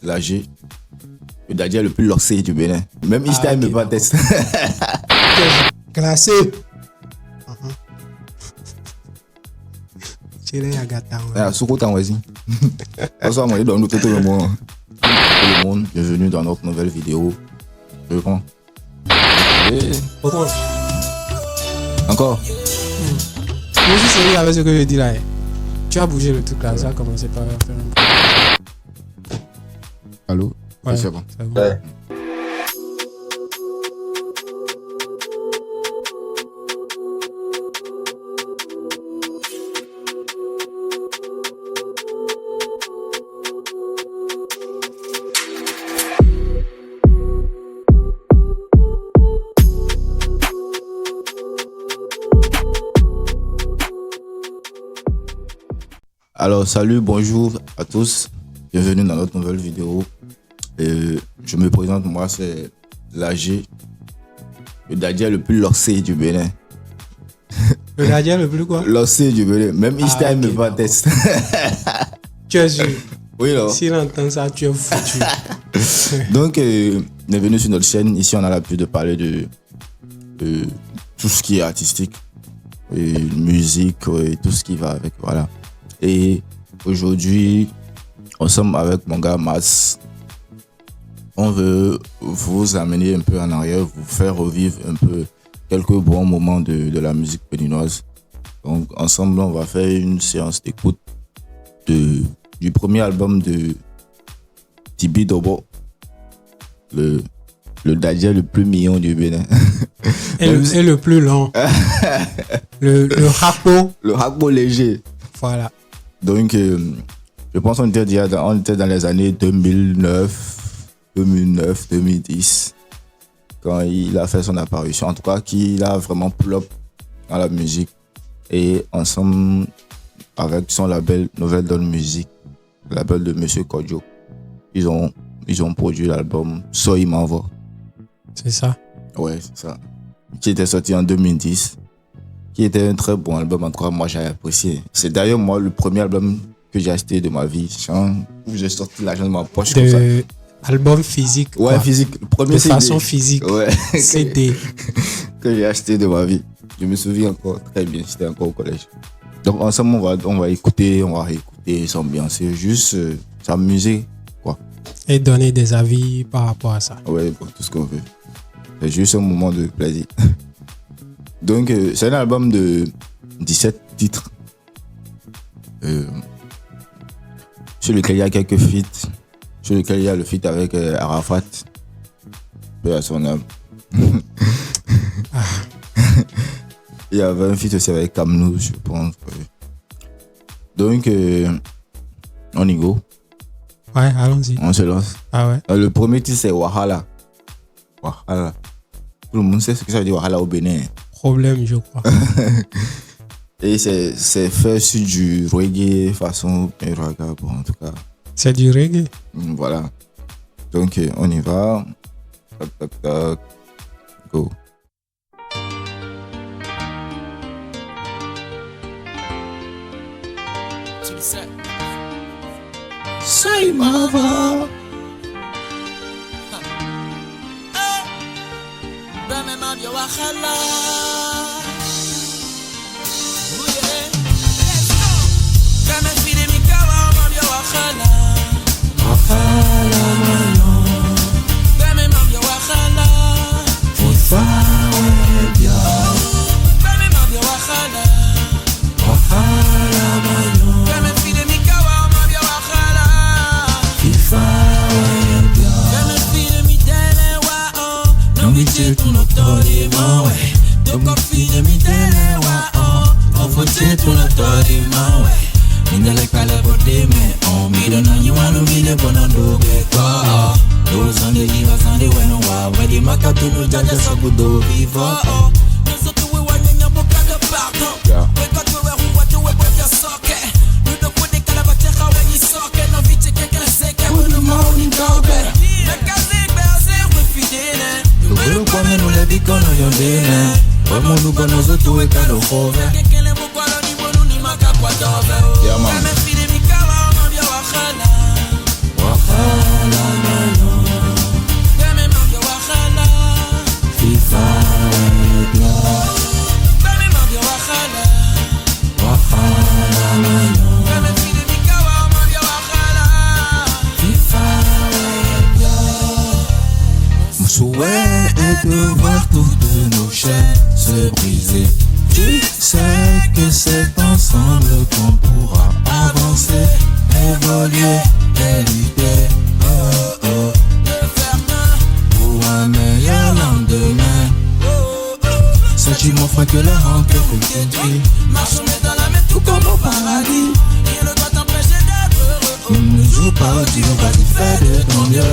l'âgé, le Dadja le plus loxé du Bénin. Même Ishtaï me va tester. Classé. Soukotan, vas-y. Bonsoir, moi, dans tout le monde. Tout le monde, bienvenue dans notre nouvelle vidéo. Je prends. Encore. Je suis sérieux avec ce que je dis là. Tu as bougé le truc là, ça a commencé par faire un... Allô? Ouais, c'est bon. C'est bon. Ouais. Alors, salut, bonjour à tous. Bienvenue dans notre nouvelle vidéo. Je me présente, moi, c'est l'âgé, le Dadja le plus loxé du Bénin. Le Dadja le plus quoi? Loxé du Bénin. Même Ishtaï me va tester. Tu es sûr? Oui, là. S'il entend ça, tu es foutu. Donc, bienvenue sur notre chaîne. Ici, on a l'habitude de parler de tout ce qui est artistique, et musique, et tout ce qui va avec. Voilà. Et aujourd'hui, on sommes avec mon gars Mas. On veut vous amener un peu en arrière, vous faire revivre un peu quelques bons moments de la musique béninoise. Donc, ensemble, on va faire une séance d'écoute du premier album de Tibi Dobo, le Dadja le plus mignon du Bénin. Et le plus long. le Hakpo. Le Hakpo léger. Voilà. Donc, je pense qu'on était dans les années 2009, 2010, quand il a fait son apparition. En tout cas, qu'il a vraiment pull-up dans la musique. Et ensemble, avec son label Nouvelle Donne Musique, le label de Monsieur Kodjo, ils ont produit l'album Soy M'envoie. C'est ça? Ouais, c'est ça. Qui était sorti en 2010. Qui était un très bon album, en tout cas, moi j'ai apprécié. C'est d'ailleurs moi le premier album que j'ai acheté de ma vie, où j'ai sorti l'argent de ma poche comme ça. Album physique. Ouais, quoi. physique. Le premier de CD. façon physique. Ouais. CD. Que j'ai acheté de ma vie. Je me souviens encore très bien, j'étais encore au collège. Donc ensemble, on va écouter, on va réécouter, s'ambiancer, juste s'amuser, quoi. Et donner des avis par rapport à ça. Ouais, bon, tout ce qu'on veut. C'est juste un moment de plaisir. Donc, c'est un album de 17 titres sur lequel il y a quelques feats, sur lequel il y a le feat avec Arafat, peu à son âme. Il y avait un feat aussi avec Kamnou, je pense. Donc, on y go. Ouais, allons-y. On se lance. Ah ouais. Le premier titre, c'est Wahala. Wahala. Tout le monde sait ce que ça veut dire Wahala au Bénin. Problème, je crois. Et c'est fait sur du reggae façon raga, bon, en tout cas. C'est du reggae? Voilà. Donc, on y va. Tac, tac, tac. Go. Soy M'envoie. Yeah, man. souhait est de voir toutes nos chaînes se briser. Tu sais que c'est ensemble qu'on pourra avancer, évoluer et lutter. Oh oh, pour un meilleur lendemain. Sais-tu mon frère que la rancœur fait détruire? Marchons dans la mer tout comme au paradis. Rien ne doit t'empêcher d'être heureux. Ne joue pas au dur, vas-y fais de ton mieux.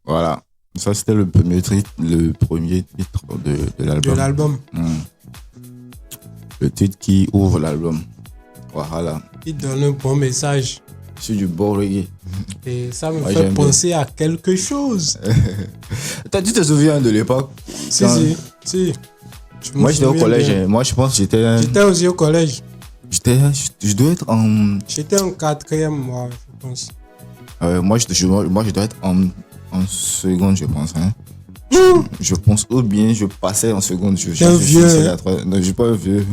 Voilà, ça c'était le premier titre de l'album. Le titre qui ouvre l'album. Voilà. Il donne un bon message. C'est du bon reggae. Et ça me fait penser à quelque chose. Tu te souviens de l'époque? Si. Moi j'étais au collège. Bien. Moi je pense que j'étais aussi au collège. Je dois être en... J'étais en 4e, moi, je pense. Moi je dois être en seconde, je pense. Hein. Je pense, ou bien je passais en seconde. T'es un vieux. Non, je suis pas un vieux.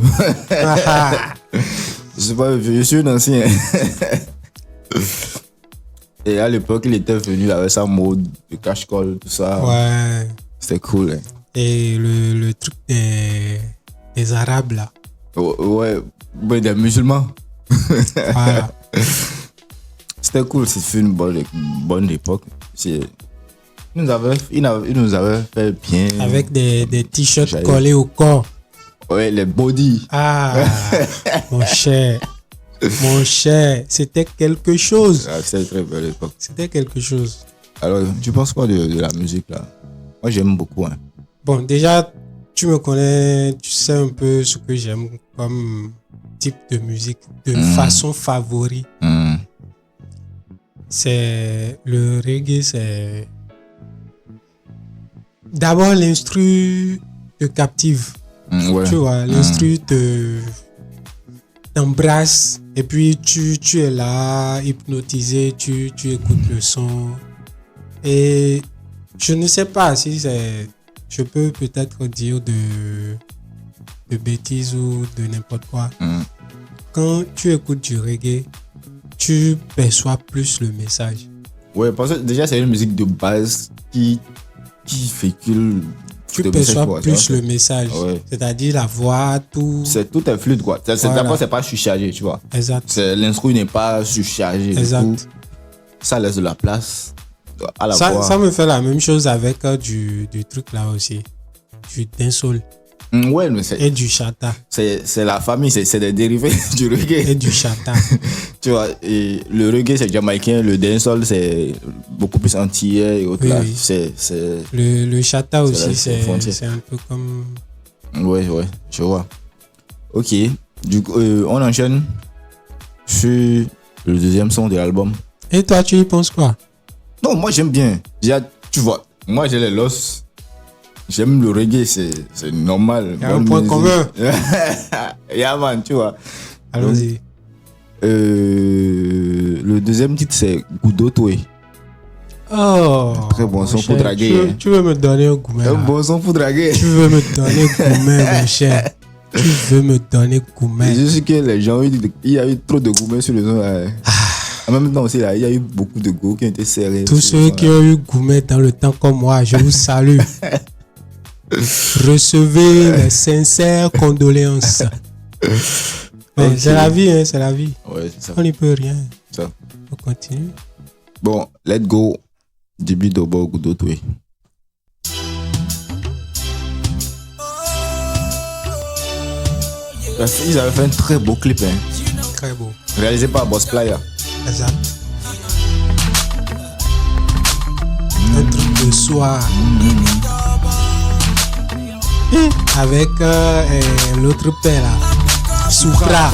Je suis pas un vieux, je suis un ancien. Et à l'époque, il était venu avec sa mode de cache-colle, tout ça. Ouais. C'était cool. Hein. Et le truc des Arabes, là. Ouais, des musulmans. Voilà. C'était cool, c'était une bonne époque. Il nous avait fait bien. Avec des t-shirts collés au corps. Ouais, les body. Ah, mon cher, c'était quelque chose. Ah, c'était une très belle époque. C'était quelque chose. Alors, tu penses quoi de la musique là? Moi, j'aime beaucoup. Hein. Bon, déjà, tu me connais, tu sais un peu ce que j'aime comme type de musique, de façon favorite. C'est le reggae, c'est d'abord l'instru te captive. Ouais. Tu vois, l'instru t'embrasse et puis tu es là, hypnotisé, tu écoutes le son. Et je ne sais pas si c'est... Je peux peut-être dire de bêtises ou de n'importe quoi. Quand tu écoutes du reggae, tu perçois plus le message. Ouais, parce que déjà, c'est une musique de base qui véhicule... Tu perçois plus le message. Ouais. C'est-à-dire la voix, tout... Tout est fluide, quoi. D'abord, c'est pas surchargé, tu vois. Exact. L'instru n'est pas surchargé. Exact. Du coup, ça laisse de la place à la voix. Ça me fait la même chose avec du truc là aussi. Du dancehall. Ouais, mais et du chata. C'est la famille, c'est des dérivés du reggae. Et du chata. Tu vois, et le reggae c'est jamaïcain, le dancehall c'est beaucoup plus antillais et autres oui, là. Oui. C'est le chata aussi, c'est un peu comme... Ouais, je vois. Ok, du coup, on enchaîne sur le deuxième son de l'album. Et toi, tu y penses quoi? Non, moi j'aime bien. Déjà, tu vois, moi j'ai les loss. J'aime le reggae, c'est normal. Il y a un point commun. Yeah, man, tu vois. Allons-y. Le deuxième titre, c'est Goudo Toué. Oh. Très bon son pour draguer. Tu veux me donner un gourmet? Un bon son pour draguer. Tu veux me donner un gourmet, mon cher. Tu veux me donner Gourmet. C'est juste que les gens, il y a eu trop de Gourmet sur le son. En même temps aussi, là, il y a eu beaucoup de go qui ont été serrés. Tous ceux qui ont eu Gourmet dans le temps comme moi, je vous salue. Recevez mes sincères condoléances. Okay. C'est la vie, hein, c'est la vie. Ouais, c'est ça. On n'y peut rien. Ça. On continue. Bon, let's go. Début de Bob ou d'autres, oui. Ils avaient fait un très beau clip, hein. Très beau. Réalisé par Boss Playa. Exact. Un truc de soir. Avec l'autre père là. Supra.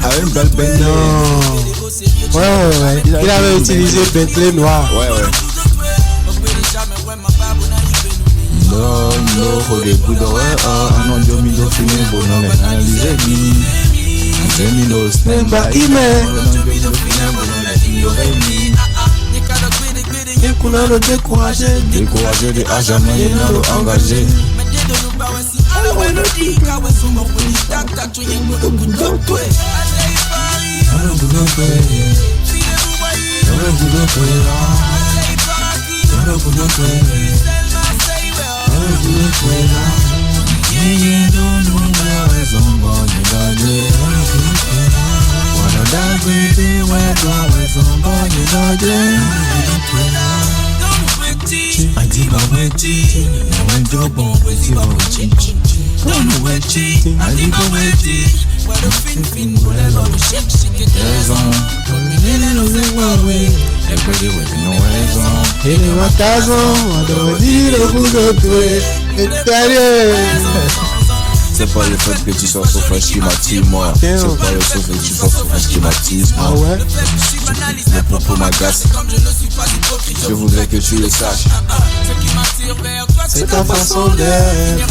Avec une belle Bentley. Non. Ouais. Il avait utilisé Bentley noir. Ouais. Non, au début de non, Dieu m'y doit finir, bon, non, découragé de à jamais, non, engagé. C'est pas le fait que tu sois sauvage qui m'attire moi. C'est pas le fait que tu sois sauvage qui m'attire moi. Ah ouais? Le propos m'agace. Je voudrais que tu le saches. C'est ta façon d'être.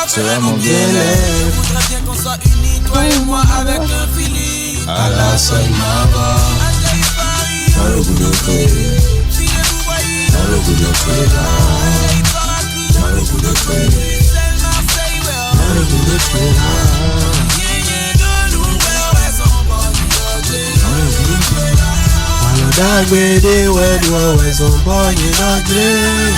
C'est vraiment bien-être. Toi et moi avec un feeling. À la seule maman. Dans le bout de feu. Dans le bout de feu. Dans le bout de feu. Dans le bout de feu. Dagbede when you always on boy in a dream.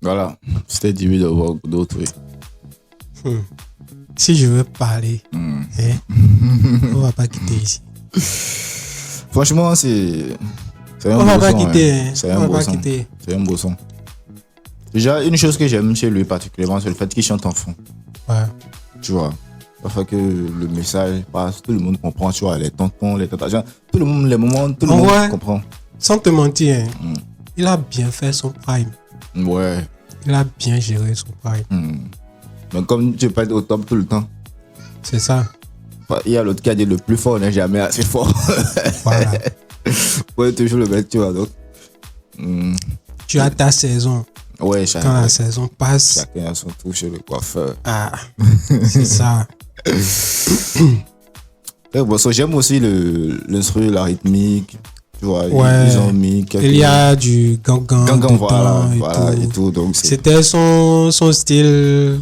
Voilà, c'était début de voir d'autres, oui. Si je veux parler, on va pas quitter ici. Franchement, c'est un On va beau pas son, quitter, hein. hein. C'est un On va beau pas son. quitter. C'est un beau son. Déjà, une chose que j'aime chez lui particulièrement, c'est le fait qu'il chante en fond. Ouais. Tu vois. Ça fait que le message passe, tout le monde comprend, tu vois, les tontons, les tantages, tout le monde, les moments, tout le monde Ouais. comprend. Sans te mentir, hein, il a bien fait son prime. Ouais. Il a bien géré son prime. Mais comme tu peux pas être au top tout le temps, C'est ça. il y a l'autre qui a dit le plus fort n'est jamais assez fort. Voilà. Ouais, toujours le mec, tu vois. Donc, Tu as ta saison. ouais, Quand la saison passe, chacun a son tour chez le coiffeur. ah, c'est ça. Ouais, bon, so, j'aime aussi l'instru, la rythmique. Tu vois, Ouais. ils ont mis quelques... Il y a du gangan Gangan, dedans voilà, et et tout. tout. Donc, c'est C'était son style.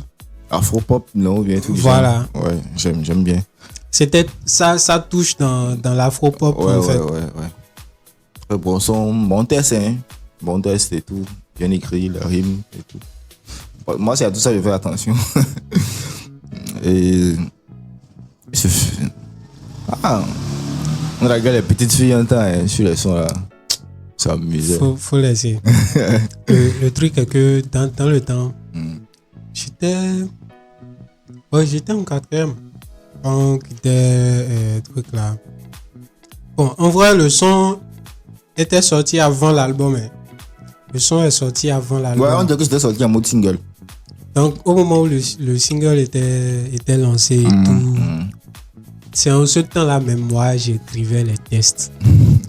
afro-pop, non, bien tout. Voilà. Ouais, j'aime bien. C'était ça touche dans l'afro-pop Ouais, en fait. ouais. Bon son, bon test, hein. Bon test et tout. Bien écrit, la rime et tout. Moi, c'est à tout ça que je fais attention. Et... on regarde les petites filles en temps, hein, sur les sons là. Ça m'amuse. Faut laisser. le truc est que dans le temps, j'étais en quatrième. On quittait truc là. Bon, en vrai, le son était sorti avant l'album. Hein. Le son est sorti avant l'album. Ouais, on dirait que c'était sorti en mode single. Donc, au moment où le single était lancé et tout, c'est en ce temps-là même, moi, j'écrivais les textes.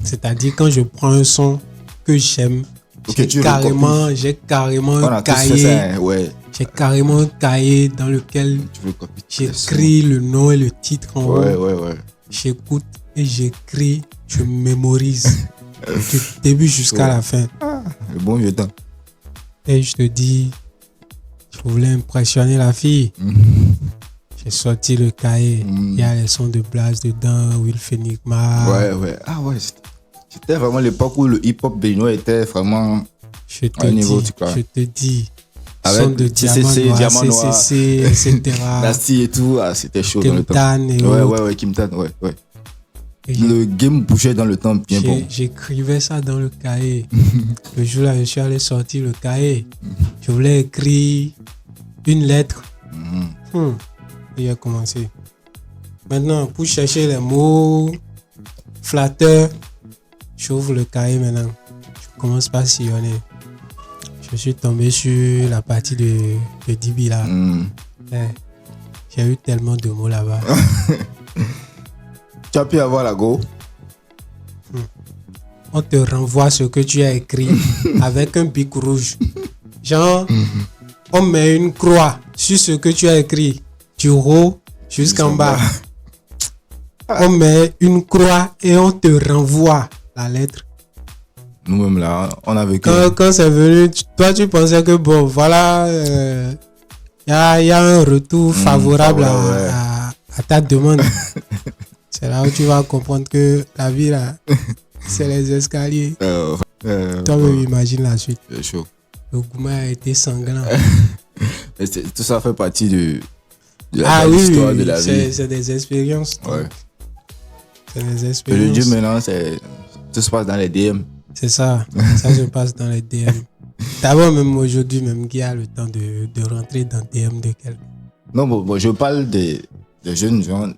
C'est-à-dire, quand je prends un son que j'aime, Okay, j'ai carrément un cahier. Ouais. J'ai carrément un cahier dans lequel j'écris le nom et le titre en haut. Ouais. J'écoute et j'écris, je mémorise du début jusqu'à la fin. Le bon vieux temps. Et je te dis, je voulais impressionner la fille. J'ai sorti le cahier. Il y a les sons de Blaze dedans, Will Fenigma. Ouais. Ah ouais, c'était vraiment l'époque où le hip-hop béninois était vraiment je te dis. Avec son de Diamant Noir, CCC, etc. Nasty et tout, c'était chaud Kim dans le temps. Tan et ouais, Kim Tan, ouais. Le game bougeait dans le temps bien bon. J'écrivais ça dans le cahier. Le jour-là, je suis allé sortir le cahier. Je voulais écrire une lettre. Et il a commencé. Maintenant, pour chercher les mots flatteurs, j'ouvre le cahier maintenant. Je commence par sillonner. Je suis tombé sur la partie de Dibi là. J'ai eu tellement de mots là-bas. Tu as pu avoir la go. On te renvoie ce que tu as écrit avec un bic rouge. Genre, on met une croix sur ce que tu as écrit du haut jusqu'en bas. On met une croix et on te renvoie la lettre. Nous-mêmes là, on avait quand c'est venu, toi tu pensais que bon, voilà, y a un retour favorable à ta demande. C'est là où tu vas comprendre que la vie là, c'est les escaliers. Toi-même imagine la suite. C'est chaud. Le gourmet a été sanglant. Tout ça fait partie de la histoire de la vie. C'est des expériences. Ouais. C'est des expériences. Le Dieu maintenant, tout se passe dans les DM. C'est ça. Ça se passe dans les DM. D'abord, même aujourd'hui, même qui a le temps de rentrer dans DM de quelqu'un. Non, bon, je parle des jeunes gens.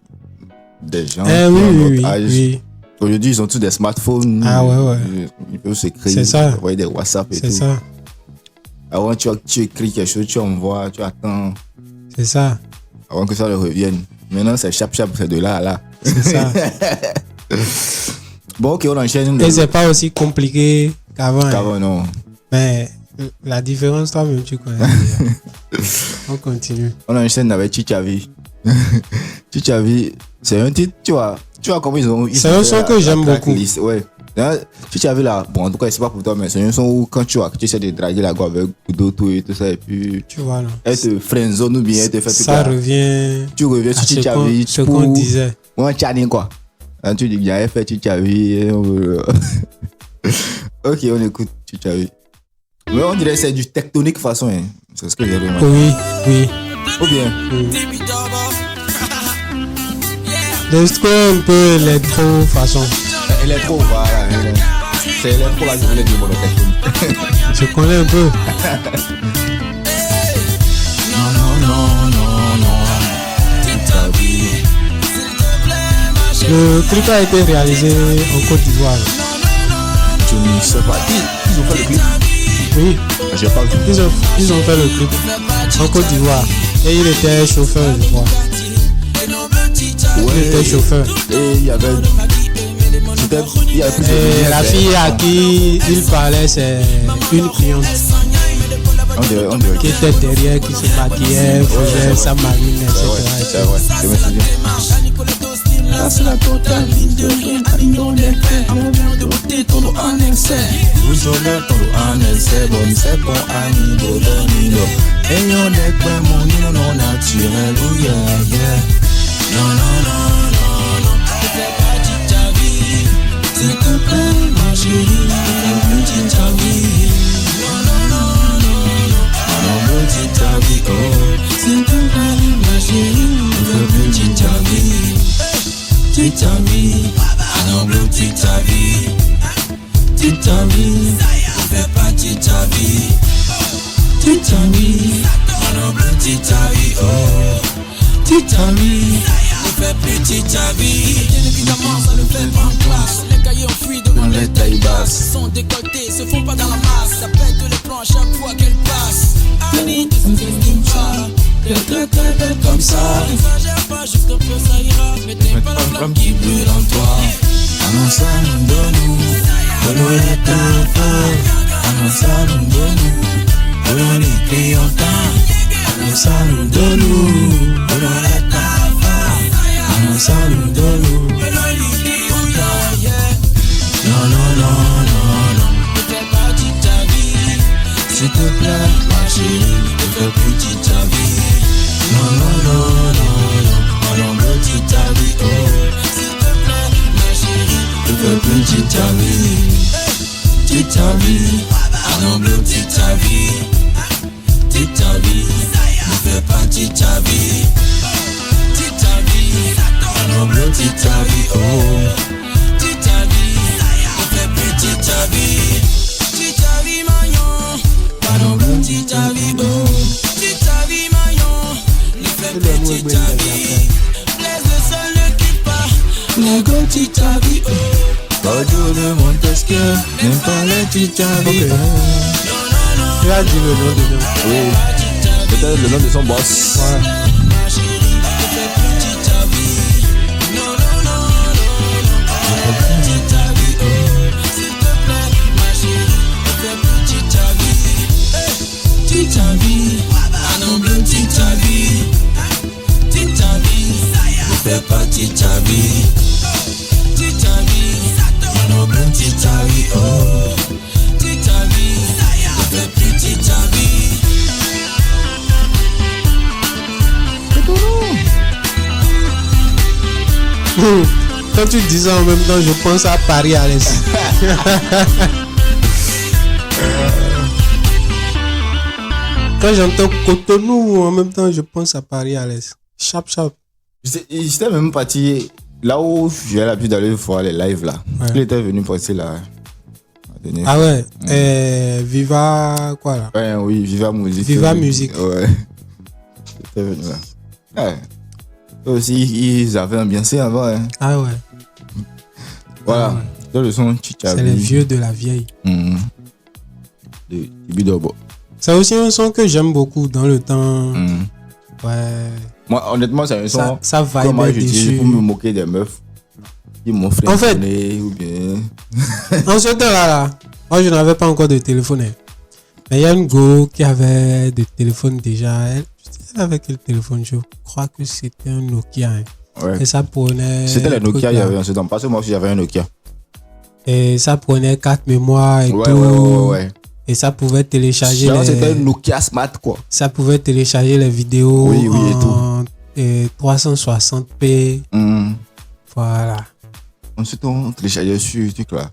Des gens oui. Aujourd'hui, ils ont tous des smartphones. Ah ouais. Ils peuvent s'écrire. C'est ça. Envoyer des WhatsApp et tout. C'est ça. Avant, tu écris quelque chose, tu envoies, tu attends. C'est ça. Avant que ça leur revienne. Maintenant, c'est chap, c'est de là à là. C'est ça. Bon, ok, on enchaîne. Et c'est pas aussi compliqué qu'avant. Qu'avant, non. Mais la différence, toi-même, tu connais. On continue. On enchaîne avec Chichavi. Chichavi, c'est un titre, tu vois comment ils ont. C'est un son que j'aime beaucoup. Ouais. Chichavi là, bon, en tout cas, c'est pas pour toi, mais c'est un son où quand tu essaies de draguer la go avec d'autres et tout ça, et puis. Tu vois, là. Elle te friendzone ou bien elle te fait tout ça. Revient. Tu reviens sur Chichavi. Ce qu'on disait. Ouais, Tchani, quoi. Tu dis, bien, elle fait Chichavi. Ok, on écoute Chichavi. Mais on dirait que c'est du tectonique façon, hein. C'est ce que j'ai remarqué. Oui. Ou bien. L'instru un peu électro façon. Électro, voilà. C'est électro là, je voulais dire mon tectonique. Je connais un peu. Le clip a été réalisé en Côte d'Ivoire. Je ne sais pas. Ils ont fait le clip. Oui. J'ai pas vu. Ils ont fait le clip en Côte d'Ivoire. Et il était chauffeur, je crois. Il était chauffeur. Et il y avait. Et la fille à qui il parlait, c'est une cliente. On dirait. Qui était derrière, qui se maquillait, faisait sa marine, etc. C'est vrai, je me souviens. C'est la totale vidéo on est fait de beauté tout en excès. Vous aurez tout en excès, bon c'est bon amigo domino. Et on est pas mon non naturel, oh yeah. Non. Tu fais partie de ta vie. C'est que plein ma chérie, petite ta vie. Non, petite ta vie, oh. C'est que plein ma chérie, petite ta vie. Petite amie, non bleu petite amie, on fait partie de ta vie. Petite amie, non bleu petite amie, oh. Petite amie, on fait petite amie. Bien évidemment, ça le fait en classe. Les cahiers en fuite devant les tailles basses. Sont décolletés, se font pas dans la masse. Ça pète ça. N'exagère pas, juste un peu ça ira. N'éteins pas la flamme qui brûle en toi. Annonçons de nous, nous les tampons. Annonçons de nous, les clientins. Annonçons de nous, les tampons. Annonçons de nous, les clientins. Non, non, non, non, non. Ne fais pas de ta vie. S'il te plaît, ma chérie, ne fais plus de ta vie. Non, non, non, non, non. Non, non, de ta vie, oh. S'il te plaît, ma chérie, ne fais plus de ta vie. De ta vie. Non, de ta vie. De ta vie. Ne fais pas de ta vie. De ta vie. Non, de ta vie, oh. De ta vie. Ne fais plus de ta vie. De ta vie, maillon. Pardon, de ta vie, oh. De ta vie, maillon. Ne fais plus de ta vie. Laisse le sol, ne quitte pas. Les go, de ta vie, oh. Audio de Montesquieu, n'aime pas les titanes. Tu as dit le nom de nom. Oui. Peut-être le nom de son boss. Ouais. Ma chérie, ne fais plus de ta vie. Non, non, non, non, non. Ne fais plus de ta vie, oh. S'il te plaît, ma chérie, ne fais plus de ta vie. De ta vie, un homme bleu, de ta vie. De ta vie, ne fais pas de ta vie. De ta vie, un homme bleu, de ta vie, oh. De ta vie, ne fais plus de ta vie. Quand tu dis ça en même temps, je pense à Paris à l'aise. Quand j'entends Cotonou, en même temps, je pense à Paris à l'aise. Chap, chap. J'étais même parti là où j'ai l'habitude d'aller voir les lives là. Ouais. Il était venu passer là. Ah ouais, Viva quoi là? Ouais, oui, Viva Musique. Viva Musique. Ouais. J'étais venu là. Ouais. Eux aussi, ils avaient ambiancé avant. Hein. Ah ouais. Voilà. Ah ouais. C'est le son Chichabi. C'est les vieux de la vieille. De Bidobo. C'est aussi un son que j'aime beaucoup dans le temps. Ouais. Moi, honnêtement, c'est un son Ça que moi vibe j'utilise dessus. pour me moquer des meufs qui m'ont fait En fait, ou bien. en ce temps-là, moi je n'avais pas encore de téléphone. Hein. Mais il y a une go qui avait des téléphones déjà. Elle avait quel téléphone? Je crois que c'était un Nokia. Hein. Ouais. Et ça prenait. C'était le Nokia, il y avait en ce temps. Parce que moi aussi j'avais un Nokia. Et ça prenait 4 mémoires et Ouais, tout. ouais. Et ça pouvait télécharger. C'était un Nokia Smart quoi. Ça pouvait télécharger les vidéos. Oui, oui, et tout. Et 360p. Voilà. Ensuite, on téléchargeait sur le truc là.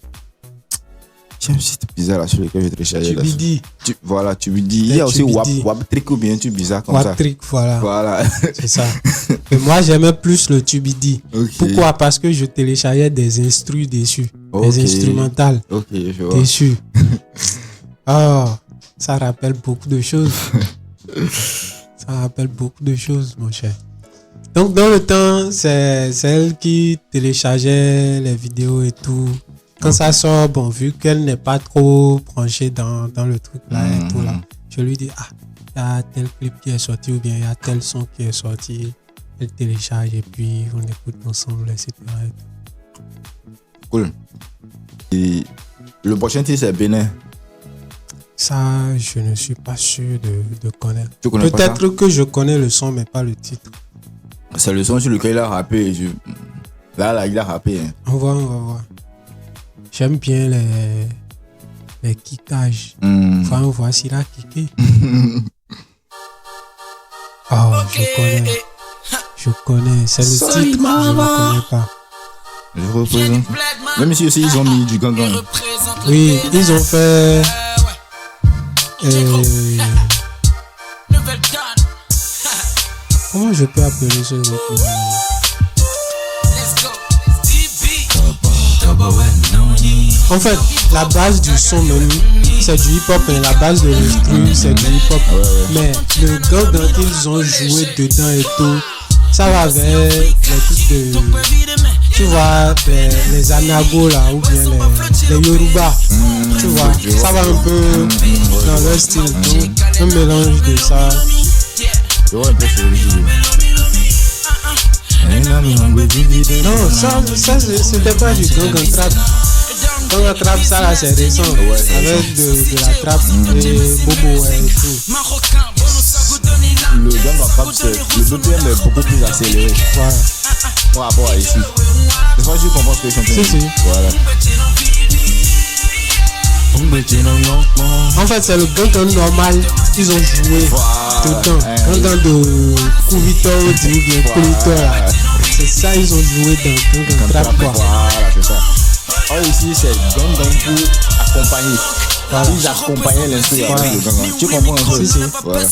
J'ai un site bizarre là sur lequel je téléchargeais. Tubidi. Voilà, tu me dis. Il y a aussi WapTrick ou bien un truc bizarre comme ça. WapTrick, voilà. Voilà. C'est ça. Mais moi, j'aimais plus le Tubidi. Okay. Pourquoi? Parce que je téléchargeais des instrus dessus. Okay. Des instrumentales Ok, je vois. dessus. Oh, ça rappelle beaucoup de choses. Ça rappelle beaucoup de choses, mon cher. Donc, dans le temps, c'est elle qui téléchargeait les vidéos et tout. Quand ça sort, bon, vu qu'elle n'est pas trop branchée dans le truc là et tout là, je lui dis, ah, il y a tel clip qui est sorti ou bien il y a tel son qui est sorti. Elle télécharge et puis on écoute ensemble, etc. et tout. Cool. Et le prochain titre, c'est Bénin. Ça, je ne suis pas sûr de connaître. Tu connais pas Peut-être que je connais le son, mais pas le titre. C'est le son sur lequel il a rappé. Là, il a rappé. Hein. On va voir. J'aime bien les kickages. Enfin, on voit s'il a kické. Oh, je connais. C'est le titre, je ne connais pas. Je représente. Même si aussi ils ont mis du gangan. Oui, ils ont fait. Comment je peux appeler ce rythme? En fait, la base du son même, c'est du hip-hop et la base de l'instru, c'est du hip-hop. Mais le gang dont ils ont joué dedans et tout, ça va avec les trucs de... Tu vois, les anagos là, ou bien les Yoruba. Tu vois, ça va un peu dans leur style. Donc, un mélange de ça. Je vois un peu sur le vidéo. Non, ça c'était pas du gang trap. Gang trap, ça là c'est récent. Avec de la trap et bobo et tout. Le gang trap, le BPM est beaucoup plus accéléré. Voilà. Par rapport à ici. C'est pas que je comprends ce que je suis en train de dire. Voilà. En fait, c'est le gang normal. Ils ont joué tout le temps. Gang de Kouvito ou bien Polito. C'est ça, ils ont joué dans gang trap quoi. Voilà, c'est ça. Or ici, c'est gang pour accompagner. Ils accompagnaient l'instrument avec le gang. Tu comprends un peu? Si. Voilà.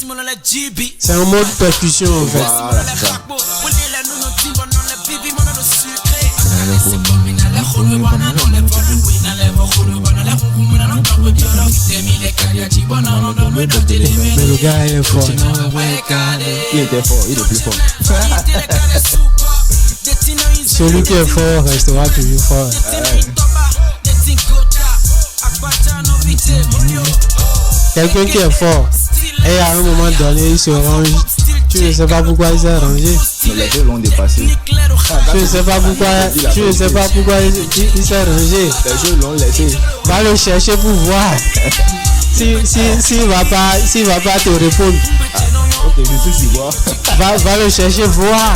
C'est un mode percussion en fait. Voilà, c'est ça. Mais le gars il est fort. Il était fort, il est plus fort. Celui qui est fort restera toujours fort. Quelqu'un qui est fort et à un moment donné il se range. Tu ne sais pas pourquoi il s'est rangé. Les deux l'ont dépassé. Tu ne sais pas pourquoi il s'est rangé. Les jeux l'ont laissé. Va le chercher pour voir. S'il va pas te répondre. Ok, je te suis voir. Va le chercher voir.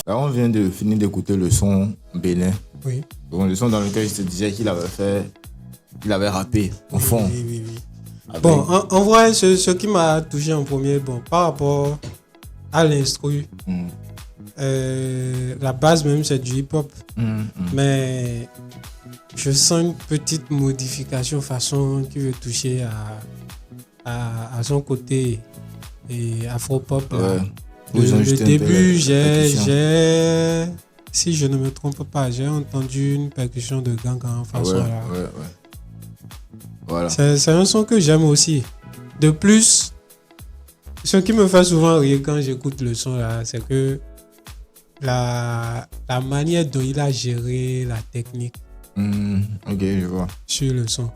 Là, on vient de finir d'écouter le son Bénin. Oui. Donc, le son dans lequel je te disais qu'il avait rappé au fond. Oui. Avec... Bon, en vrai, ce qui m'a touché en premier, par rapport à l'instru, la base même c'est du hip-hop. Mais je sens une petite modification façon qui veut toucher à son côté et afro-pop. Ouais. Le début, si je ne me trompe pas, j'ai entendu une percussion de gang en façon là. Ouais. Voilà. C'est un son que j'aime aussi. De plus, ce qui me fait souvent rire quand j'écoute le son là, c'est que la manière dont il a géré la technique. Ok, je vois. Sur le son.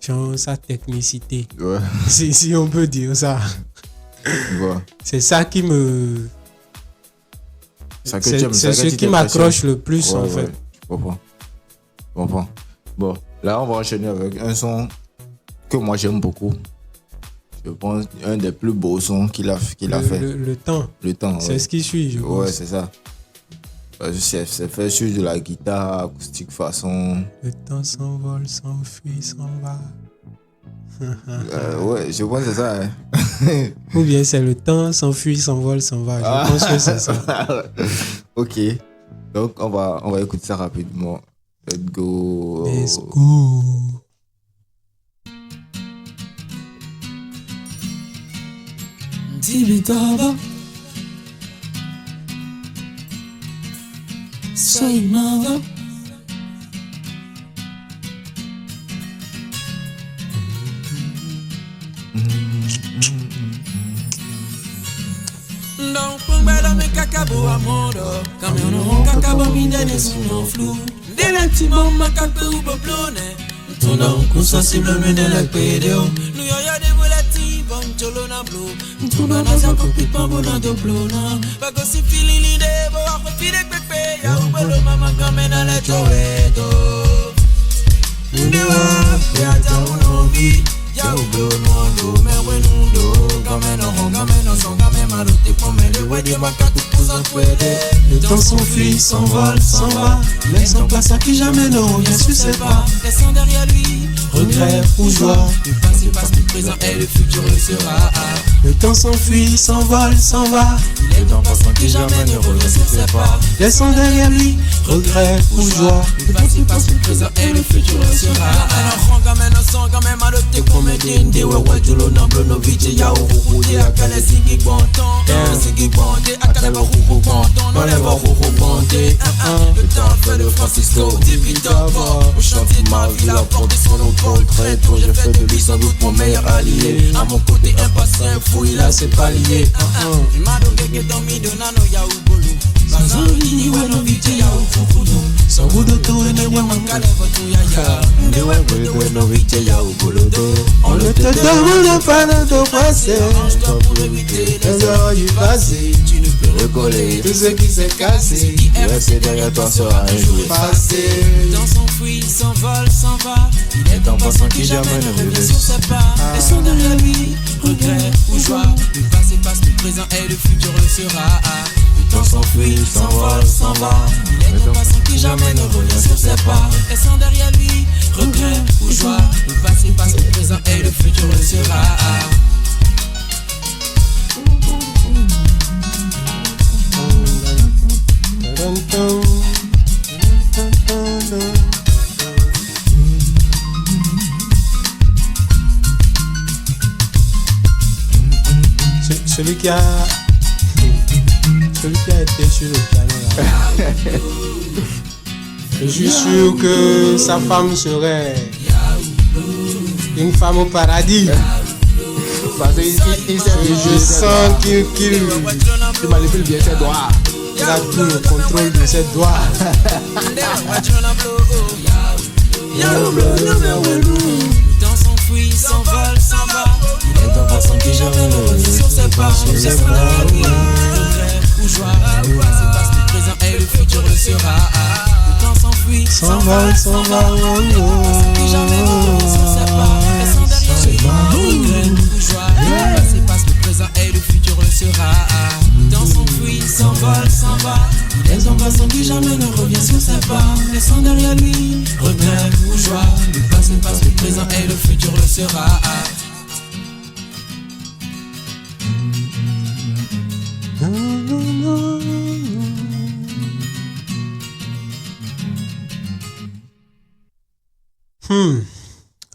Genre sa technicité. Ouais. Si on peut dire ça. Je vois. C'est ça qui me... C'est ce qui m'accroche le plus en fait. Je comprends. Bon, là on va enchaîner avec un son que moi j'aime beaucoup. Je pense un des plus beaux sons qu'il a fait. Le temps. Le temps. C'est ce qui suit, je pense. Ouais, c'est ça. C'est fait sur de la guitare acoustique façon. Le temps s'envole, s'enfuit, s'en va. Ouais, je pense que c'est ça. Hein. Ou bien c'est le temps s'enfuit, s'envole, s'en va. Je pense que c'est ça. Ok. Donc on va écouter ça rapidement. Let's go. Tibitaba Soy nada. Não pumbela me kakabo amoro. Caminho kakabo me dane suno flu. Delante bomba kakabo boblone. Tu não consegue me dele pedeu. No yo de bulati bom cholo na blue. Tu não nas a copipa bona do blona. Bago si fili de bo a fide pepe. Ya ubelo mama kamena le choreto. Ndewa ya ta unobi. Ya ubelo no me wenundo. Le temps s'enfuit, s'envole, s'en va, laisse en place à qui jamais ne revient sur ses pas. Laissant derrière lui Regret ou joie, le passé passe, le présent et le futur le sera. le temps s'enfuit, s'envole, s'en va, Il est en passant qui jamais ne revient sur ses pas. laissant derrière lui regret ou joie. Le passé passe, le présent et le futur le sera. Le temps fait de Francisco au chantier de ma vie, il a porté son nom portrait. J'ai fait de lui sans doute mon meilleur allié. À mon côté impatient, fou, il a ses paliers. Il m'a donné que dans mi de nano ya ou bolo. Bazoli ouais no vite ya ou fukudu. Sans goût d'auto et ne Ouais man kale votu ya ya. De ouais no vite ya ou bolo do. on ne te demande pas de te passer. Arrange-toi pour éviter les Les heures du passé, tu ne peux recoller. tout ce qui s'est cassé, Rester derrière toi sera un jour passé. Le temps s'enfuit, s'envole, s'en va. Il est en passant qui jamais ne revient sur ses pas. Laissons derrière lui regret ou joie. Le passé passe, le présent et le futur le sera. Le temps s'enfuit, s'envole, s'en va. Il est en passant qui jamais ne revient sur ses pas. Laissons derrière lui regret ou joie. Le passé passe, le présent et le futur le sera. Celui qui a été sur le piano là. Je suis sûr que sa femme serait une femme au paradis. Parce qu'il s'est Je sens qu'il manipule bien ses doigts. a tout le contrôle de ses doigts. Le temps s'enfuit, s'envole, s'en va. Il est en passant qui jamais ne revient sur ses pas. Laissons derrière lui regret ou joie. Le passé passe, le présent et le futur le sera. Le temps s'enfuit, S'envole, s'en va, qui jamais ne revient sur ses pas. Laissons derrière lui regret ou joie. Le passé passe, le présent et le futur le sera. Le temps s'enfuit, s'envole, s'en va. Il est en passant qui jamais ne revient sur ses pas. Laissons derrière lui regret ou joie. Le passé passe, le présent et le futur le sera.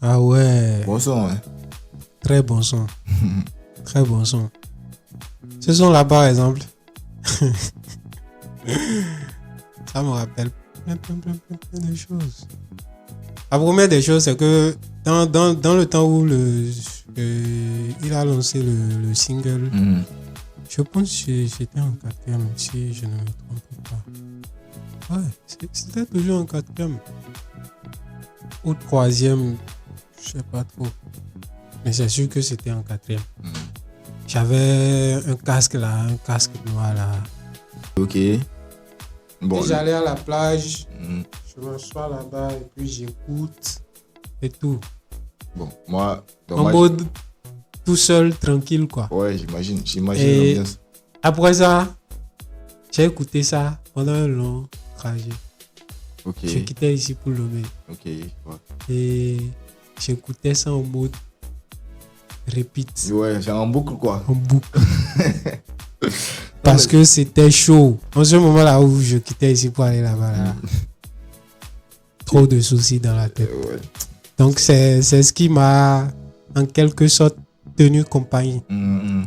Ah ouais, Bon son, hein. très bon son. Très bon son. Ce son là par exemple. Ça me rappelle plein de choses. La première des choses, c'est que dans le temps où il a lancé le single, je pense que c'était en 4e, si je ne me trompe pas. Ouais, c'était toujours en 4e. Ou 3e, je sais pas trop. Mais c'est sûr que c'était en 4e. J'avais un casque là, un casque noir là. Ok. Bon. Et j'allais à la plage, Mm. je m'assois là-bas et puis j'écoute et tout. Bon, moi, En dommage. mode tout seul, tranquille quoi. Ouais, j'imagine Et- l'ambiance. Après ça, j'ai écouté ça pendant un long trajet. Ok, Je quittais ici pour Lomé ok. Ouais. et j'écoutais ça en mode repeat, Ouais, c'est en boucle quoi. en boucle. Parce que c'était chaud. En ce moment-là où je quittais ici pour aller là-bas, là, trop de soucis dans la tête. Ouais. Donc c'est ce qui m'a en quelque sorte tenu compagnie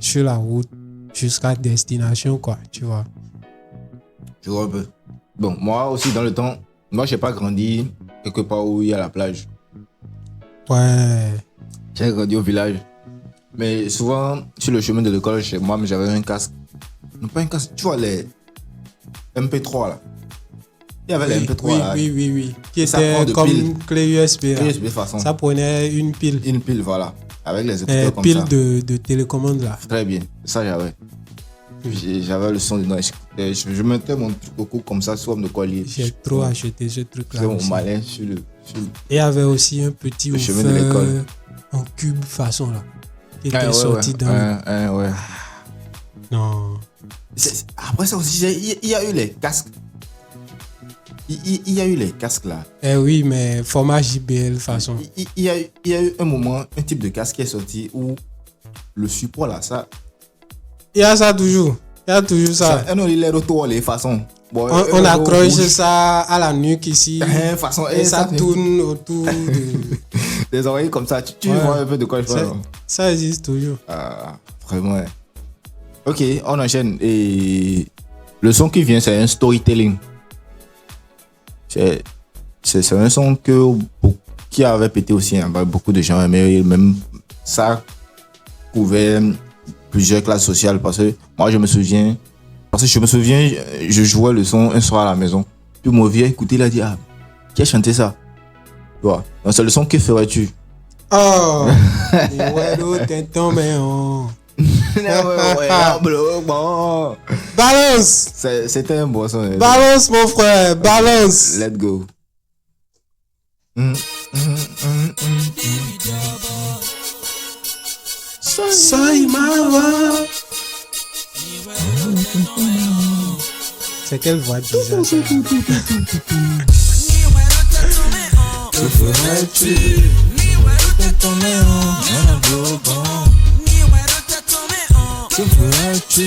sur la route jusqu'à destination quoi, tu vois. Je vois un peu. Bon, moi aussi dans le temps, moi j'ai pas grandi quelque part où il y a la plage. Ouais. J'ai grandi au village. Mais souvent, sur le chemin de l'école, chez moi, j'avais un casque. Non, pas un casque, tu vois les MP3 là. Il y avait les MP3 là. Oui. Qui Ça prend était de comme pile. une clé USB là. USB façon. Ça prenait une pile. Une pile, voilà. Avec les écouteurs comme Pile ça. de télécommande là. Très bien. Ça, j'avais. J'avais le son dedans. Je mettais mon truc au cou comme ça, sous forme de collier. J'ai trop acheté ce truc Je là. faisais mon malin sur le. Et il y avait aussi un petit Le chemin de woofer l'école. en cube façon là. qui était sorti dans... ouais. Non. Après ça aussi, il y a eu les casques. Il y a eu les casques là. Eh oui, mais format JBL façon. Il y a eu un moment, un type de casque qui est sorti où le support là, ça. Il y a ça toujours. Il y a toujours ça. Non, il est retour les façons. Bon, on accroche ça à la nuque ici. Façon, et ça tourne autour des oreilles comme ça. Tu vois un peu de quoi je parle. Ça existe toujours. Vraiment. Ouais. Ok, on enchaîne. Et le son qui vient, c'est un storytelling. C'est un son qui avait pété aussi. Hein, beaucoup de gens aimaient. Même ça couvert plusieurs classes sociales. Parce que moi, je me souviens, je jouais le son un soir à la maison. Puis mon vieux écouté, il a dit, qui a chanté ça? Donc c'est le son que ferais-tu? Oh! Balance! C'était un bon son. Balance, mon frère, balance! Let's go. C'est quelle voix bizarre ça? Que ferais-tu? Que ferais-tu?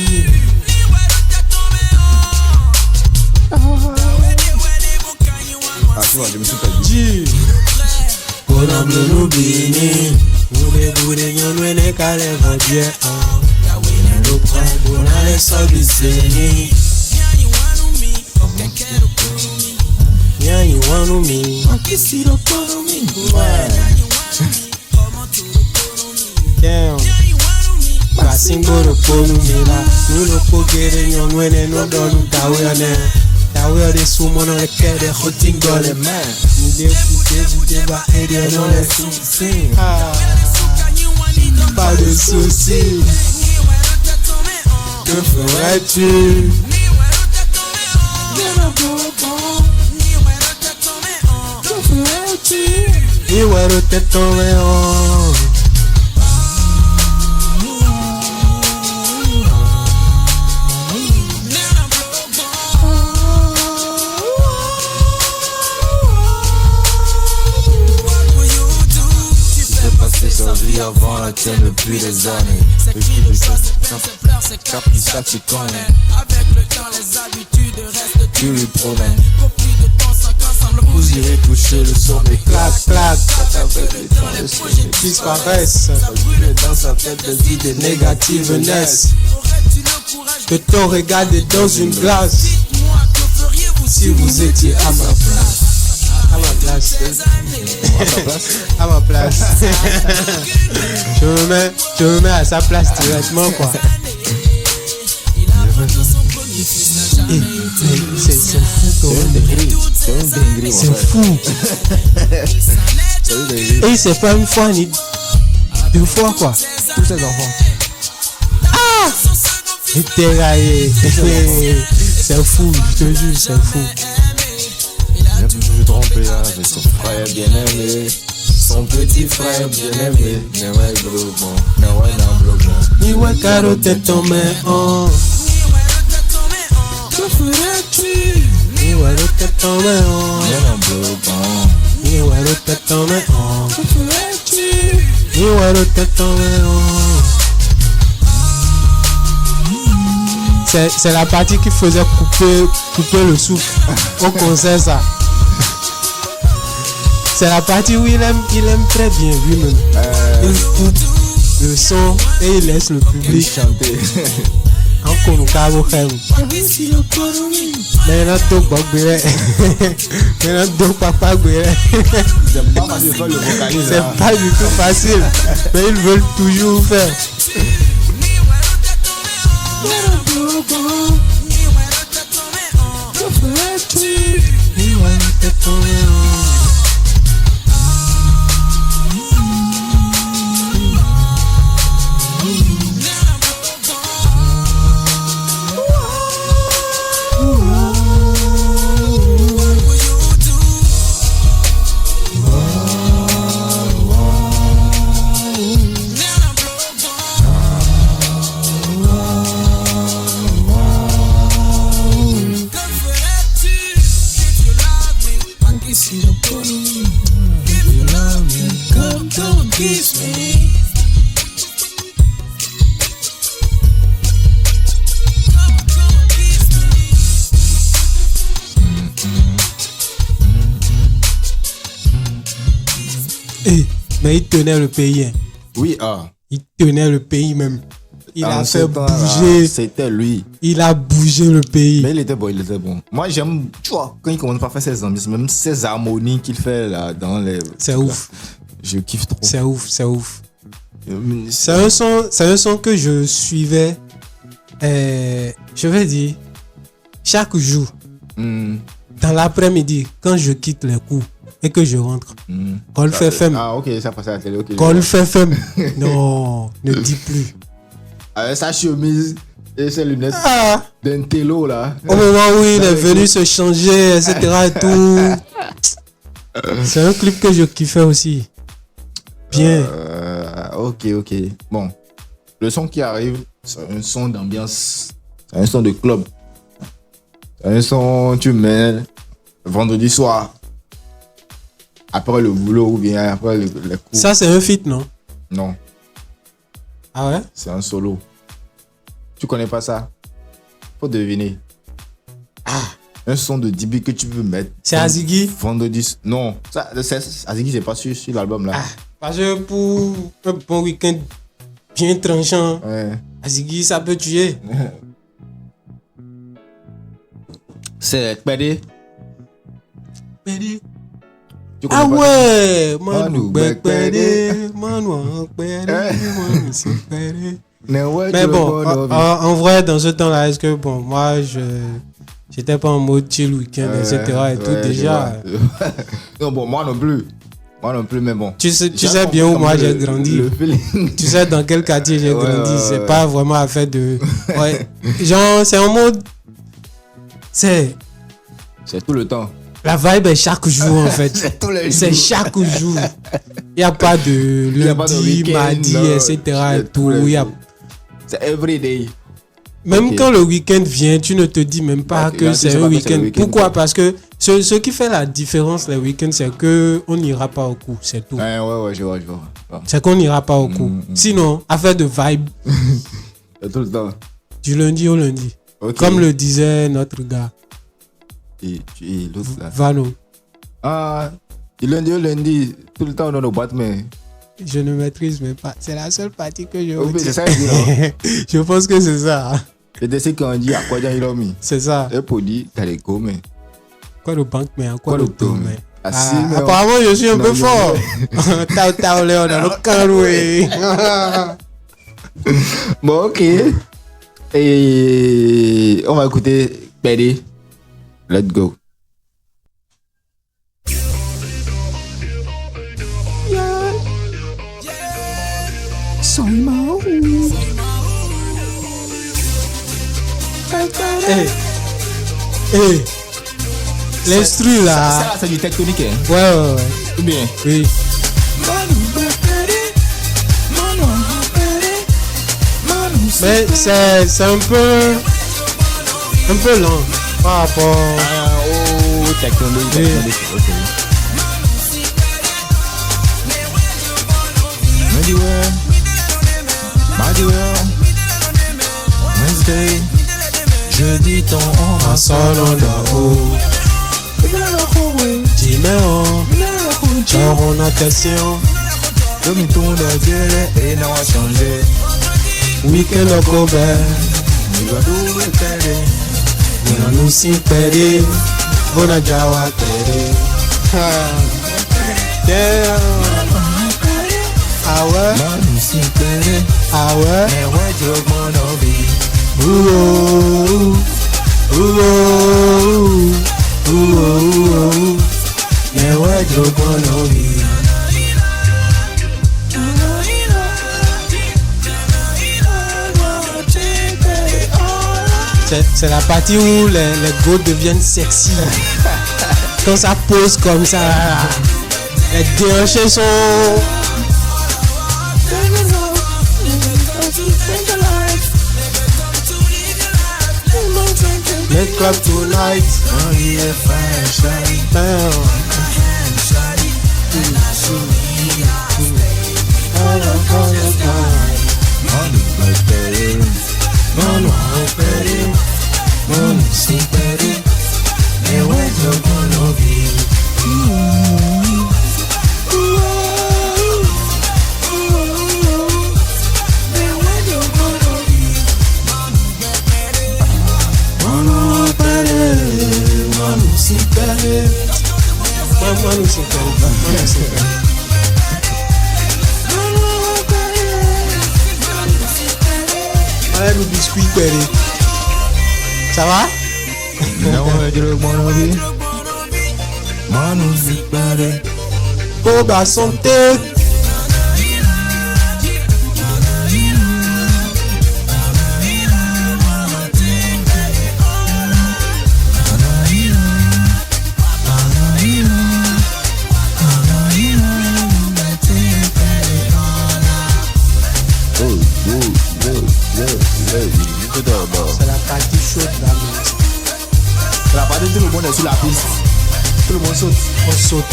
Tu vois, je me suis perdu. Basingoro polumela nulo pogere nyonwene no donu tawene tawe de sumo no kede hotingo le man de ba ede no le souci pas de souci. Que ferais-tu? Que ferais-tu? Iwero te tombe on. Avant la tienne depuis des années. C'est qui le choix, c'est plein, c'est pleurs, c'est cap, ça tu connais. Avec le temps, les habitudes restent, tu lui promets. Pour plus de temps, 5 ans ensemble, vous irez toucher le son des clac, clac. Avec le temps, les projets disparaissent. Ça brûle dans sa tête, des idées négatives naissent. Aurais-tu le courage de te regarder dans une glace? Dites-moi, que feriez-vous si vous étiez à ma place? À ma place. À ma place. je me mets à sa place directement quoi. C'est fou. C'est fou. Et c'est pas une fois ni 2 fois quoi. Tous ces enfants. Et t'es raillé. C'est fou, je te jure, c'est fou. Il a toujours trompé avec son frère bien-aimé, son petit frère bien-aimé. Newe bloquant, newe nan bloquant. Niwe karo te tombe on. Que ferais-tu? Niwe te tombe on. Newe nan bloquant. Niwe te tombe on. Que ferais-tu? Niwe te tombe on. C'est la partie qui faisait couper le souffle au concert ça. C'est la partie où il aime très bien lui-même. Il coupe le son et il laisse le public chanter. Encore nous cabo khem. Maintenant tout bagoué. Maintenant tout papa goué. C'est pas du tout facile, mais ils veulent toujours faire. kiss you, if you love me, come kiss me. Mais il tenait le pays. Hein. Oui, Il tenait le pays même. Il a fait temps-là, bouger. c'était lui. Il a bougé le pays. Mais il était bon. Moi, j'aime, tu vois, quand il commence par faire ses ambiances, même ses harmonies qu'il fait là dans les. C'est ouf. Je kiffe trop. C'est ouf. C'est un son que je suivais, je vais dire, chaque jour, dans l'après-midi, quand je quitte les cours et que je rentre. Golf FM. Ah, ok, ça passe à la télé. Okay, Golf FM. Non, ne dis plus. Avec sa chemise et ses lunettes d'un télo là. Au moment où il est venu se changer, etc. et tout. C'est un clip que je kiffais aussi. Bien. Ok. Bon. Le son qui arrive, c'est un son d'ambiance. C'est un son de club. C'est un son tu mets vendredi soir. Après le boulot ou bien après les cours. Ça, c'est un feat, non? Non. Ah ouais? C'est un solo. Tu connais pas ça? Faut deviner. Un son de DB que tu peux mettre. C'est Aziggy? Vendredi. Non. Aziggy, c'est pas sur l'album là. Parce que pour un bon week-end bien tranchant, Ouais. Aziggy, ça peut tuer. C'est PD. Pédé. Tu connais Ah pas ouais, Manu Manu Bek Pédé, Manu Pédé, Manu c'est Pédé. ça? Mais bon, en vrai, dans ce temps-là, est-ce que bon, moi, j'étais pas en mode chill week-end, etc. et tout déjà. Non, bon, moi non plus, mais bon. Tu sais bien où moi j'ai grandi. Tu sais dans quel quartier j'ai grandi. C'est pas vraiment affaire de. Ouais. Genre, c'est en mode. C'est tout le temps. la vibe est chaque jour en fait. C'est tous les jours. C'est chaque jour. Il n'y a pas de Il y a pas de lundi, week-end, mardi, non. etc. C'est et tous tout. les Il y a- jours. C'est everyday. Même Ok. quand le week-end vient, tu ne te dis même pas Ok, que là, tu c'est sais un pas que c'est week-end. le week-end, Pourquoi? quoi. Parce que ce qui fait la différence les week-ends, c'est qu'on n'ira pas au cours, c'est tout. Ouais, je vois. C'est qu'on n'ira pas au cours. Sinon, affaire de vibe, C'est tout le temps. du lundi au lundi. Ok. Comme le disait notre gars, Et l'autre là. Vano. Ah, du lundi au lundi, tout le temps dans nos boîtes, mais. Je ne maîtrise même pas. C'est la seule partie que je Oh, mais c'est retiens. ça, il dit là. Je pense que c'est ça. Et de ce qu'on dit, à quoi il a mis. C'est ça. Et pour dire, t'as les go, mais. Quoi le banque, mais quoi le taux, mais. Ah, si, mais on- apparemment, je suis un Non, peu non, fort. Tao, Léon, dans le caroué. Bon, ok. Et on va écouter PD. Let's go. Hey. L'instru là. Ça, c'est du tectonique, hein. Ouais. Ou bien. Oui. Mais c'est un peu lent par rapport. Oh, technologie. Ok. Wednesday, jeudi ton on Solo là-haut. Dis-moi, genre on a question. Je me tourne et non a changé. Week-end au Kobe. Il va tout repérer. On a nous si pédé. On a jawa pédé. Ah ouais? Manu si péré. Ah ouais? Mais ouais, je m'en envie. Mais ouais, je m'en envie. C'est la partie où les go deviennent sexy. Quand ça pose comme ça, les déhanchés sont. Let's club tonight. On y est fashion. Manu Sekari. Allez, le biscuit Perry. Ça va? Koba santé. C'est la partie chaude là. C'est la partie où tout le monde est sur la piste. Tout le monde saute. On saute.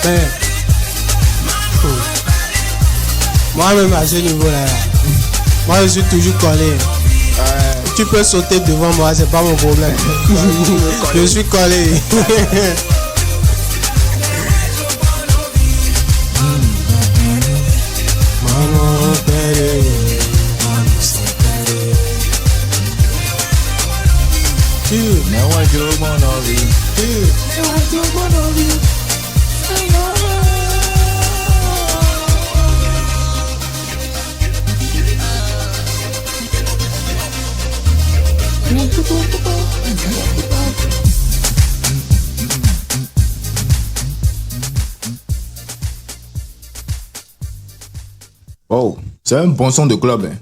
Mais moi-même à ce niveau-là, moi je suis toujours collé. Tu peux sauter devant moi, c'est pas mon problème. Je suis collé. Oh, c'est un bon son de club. Hein.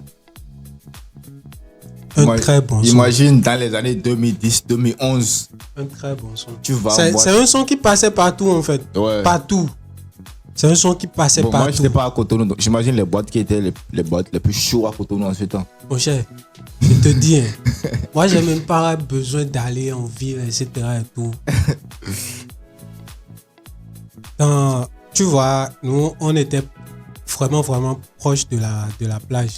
Un très bon son. Imagine dans les années 2010, 2011. Un très bon son. Tu vas c'est un son qui passait partout en fait. Ouais. Partout. C'est un son qui passait partout. Moi, je n'étais pas à Cotonou, donc j'imagine les boîtes qui étaient les boîtes les plus chaudes à Cotonou en ce temps. Mon cher, je te dis, hein, moi, j'ai même pas besoin d'aller en ville, etc. et tout. Tu vois, nous, on était vraiment proche de la plage.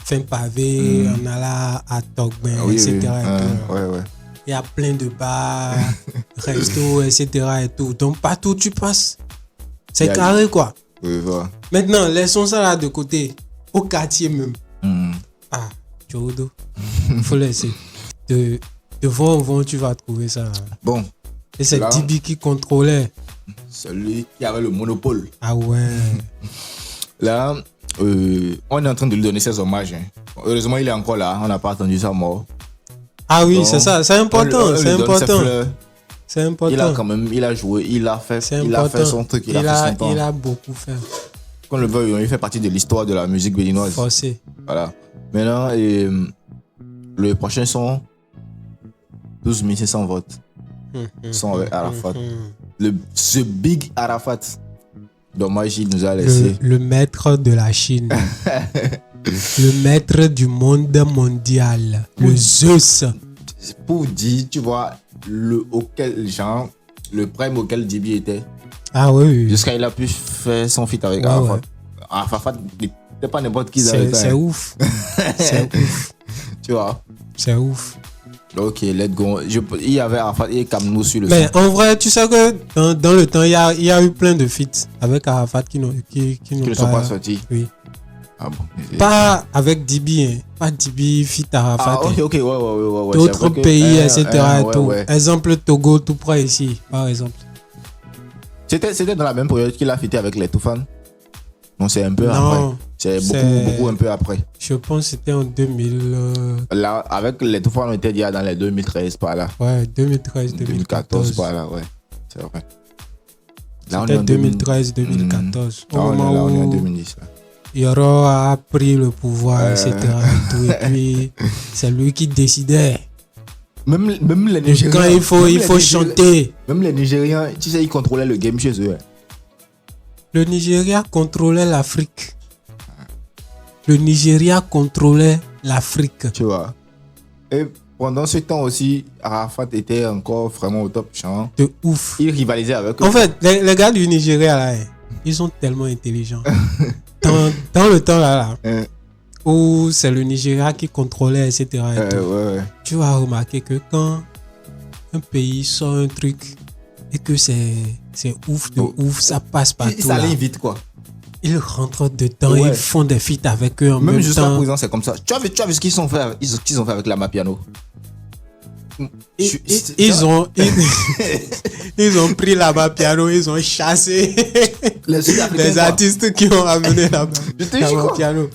Fin pavé, on allait à Togben, etc. Il y a plein de bars, restos, etc. et tout. Donc, partout où tu passes, c'est carré, quoi. Oui, voilà. Maintenant, laissons ça là de côté. Au quartier même. Ah, Jodo. Faut laisser. De vent en vent, tu vas trouver ça. Bon. Et c'est Dibi qui contrôlait. Celui qui avait le monopole. Ah ouais. Là, on est en train de lui donner ses hommages. Hein. Heureusement, il est encore là. On n'a pas attendu sa mort. Ah oui, donc, c'est ça. C'est important. C'est important. C'est important. Il a quand même, il a joué, il a fait son truc, il a fait son temps. Il a beaucoup fait. Qu'on le veuille, il fait partie de l'histoire de la musique béninoise. Forcé. Voilà. Maintenant, le prochain son, 12 500 votes. Son avec Arafat. Ce big Arafat. Dommage, il nous a laissé. Le maître de la Chine. Le maître du monde mondial. Le Zeus. Pour dire, tu vois, le prime auquel Dibi était. Ah oui. Jusqu'à il a pu faire son feat avec Arafat. Ouais. Arafat, c'était pas n'importe qui. C'est ouf. C'est ouf. Tu vois. C'est ouf. Ok, let's go. Il y avait Arafat et Kamnou sur le son. En vrai, tu sais que dans le temps, il y a eu plein de feats avec Arafat qui ne sont pas sortis. Oui. Ah bon. Pas avec Dibi, hein. Pas Dibi, feat Arafat. Ah, ok, ouais. D'autres pays, etc. Exemple, Togo, tout près ici, par exemple. C'était dans la même période qu'il a fêté avec les Toufan. Non, c'est un peu après. C'est beaucoup un peu après. Je pense que c'était en 2000. Là, avec les Toufan, on était déjà dans les 2013 par là. Ouais, 2013, 2014 par là, ouais. C'est vrai. C'était 2013, 2014. Là, on est en 2010. Là. Yoro a pris le pouvoir, etc. Et puis, c'est lui qui décidait. Même les Nigériens. Quand il faut chanter. Même les Nigériens, tu sais, ils contrôlaient le game chez eux. Le Nigeria contrôlait l'Afrique. Le Nigeria contrôlait l'Afrique. Tu vois. Et pendant ce temps aussi, Arafat était encore vraiment au top. Genre. De ouf. Il rivalisait avec eux. En fait, les gars du Nigeria, là, ils sont tellement intelligents. Dans le temps là, où c'est le Nigeria qui contrôlait, etc. Tu vas remarquer que quand un pays sort un truc et que c'est ouf de ouf, ça passe partout. Ça allait vite, quoi. ils rentrent dedans, Ouais. ils font des feats avec eux en même Jusqu'à temps. présent, c'est comme ça. Tu as vu ce qu'ils ont fait avec la Mapiano. Ils ont pris là-bas piano, ils ont chassé les artistes qui ont amené là-bas. Je te dis quoi? Piano.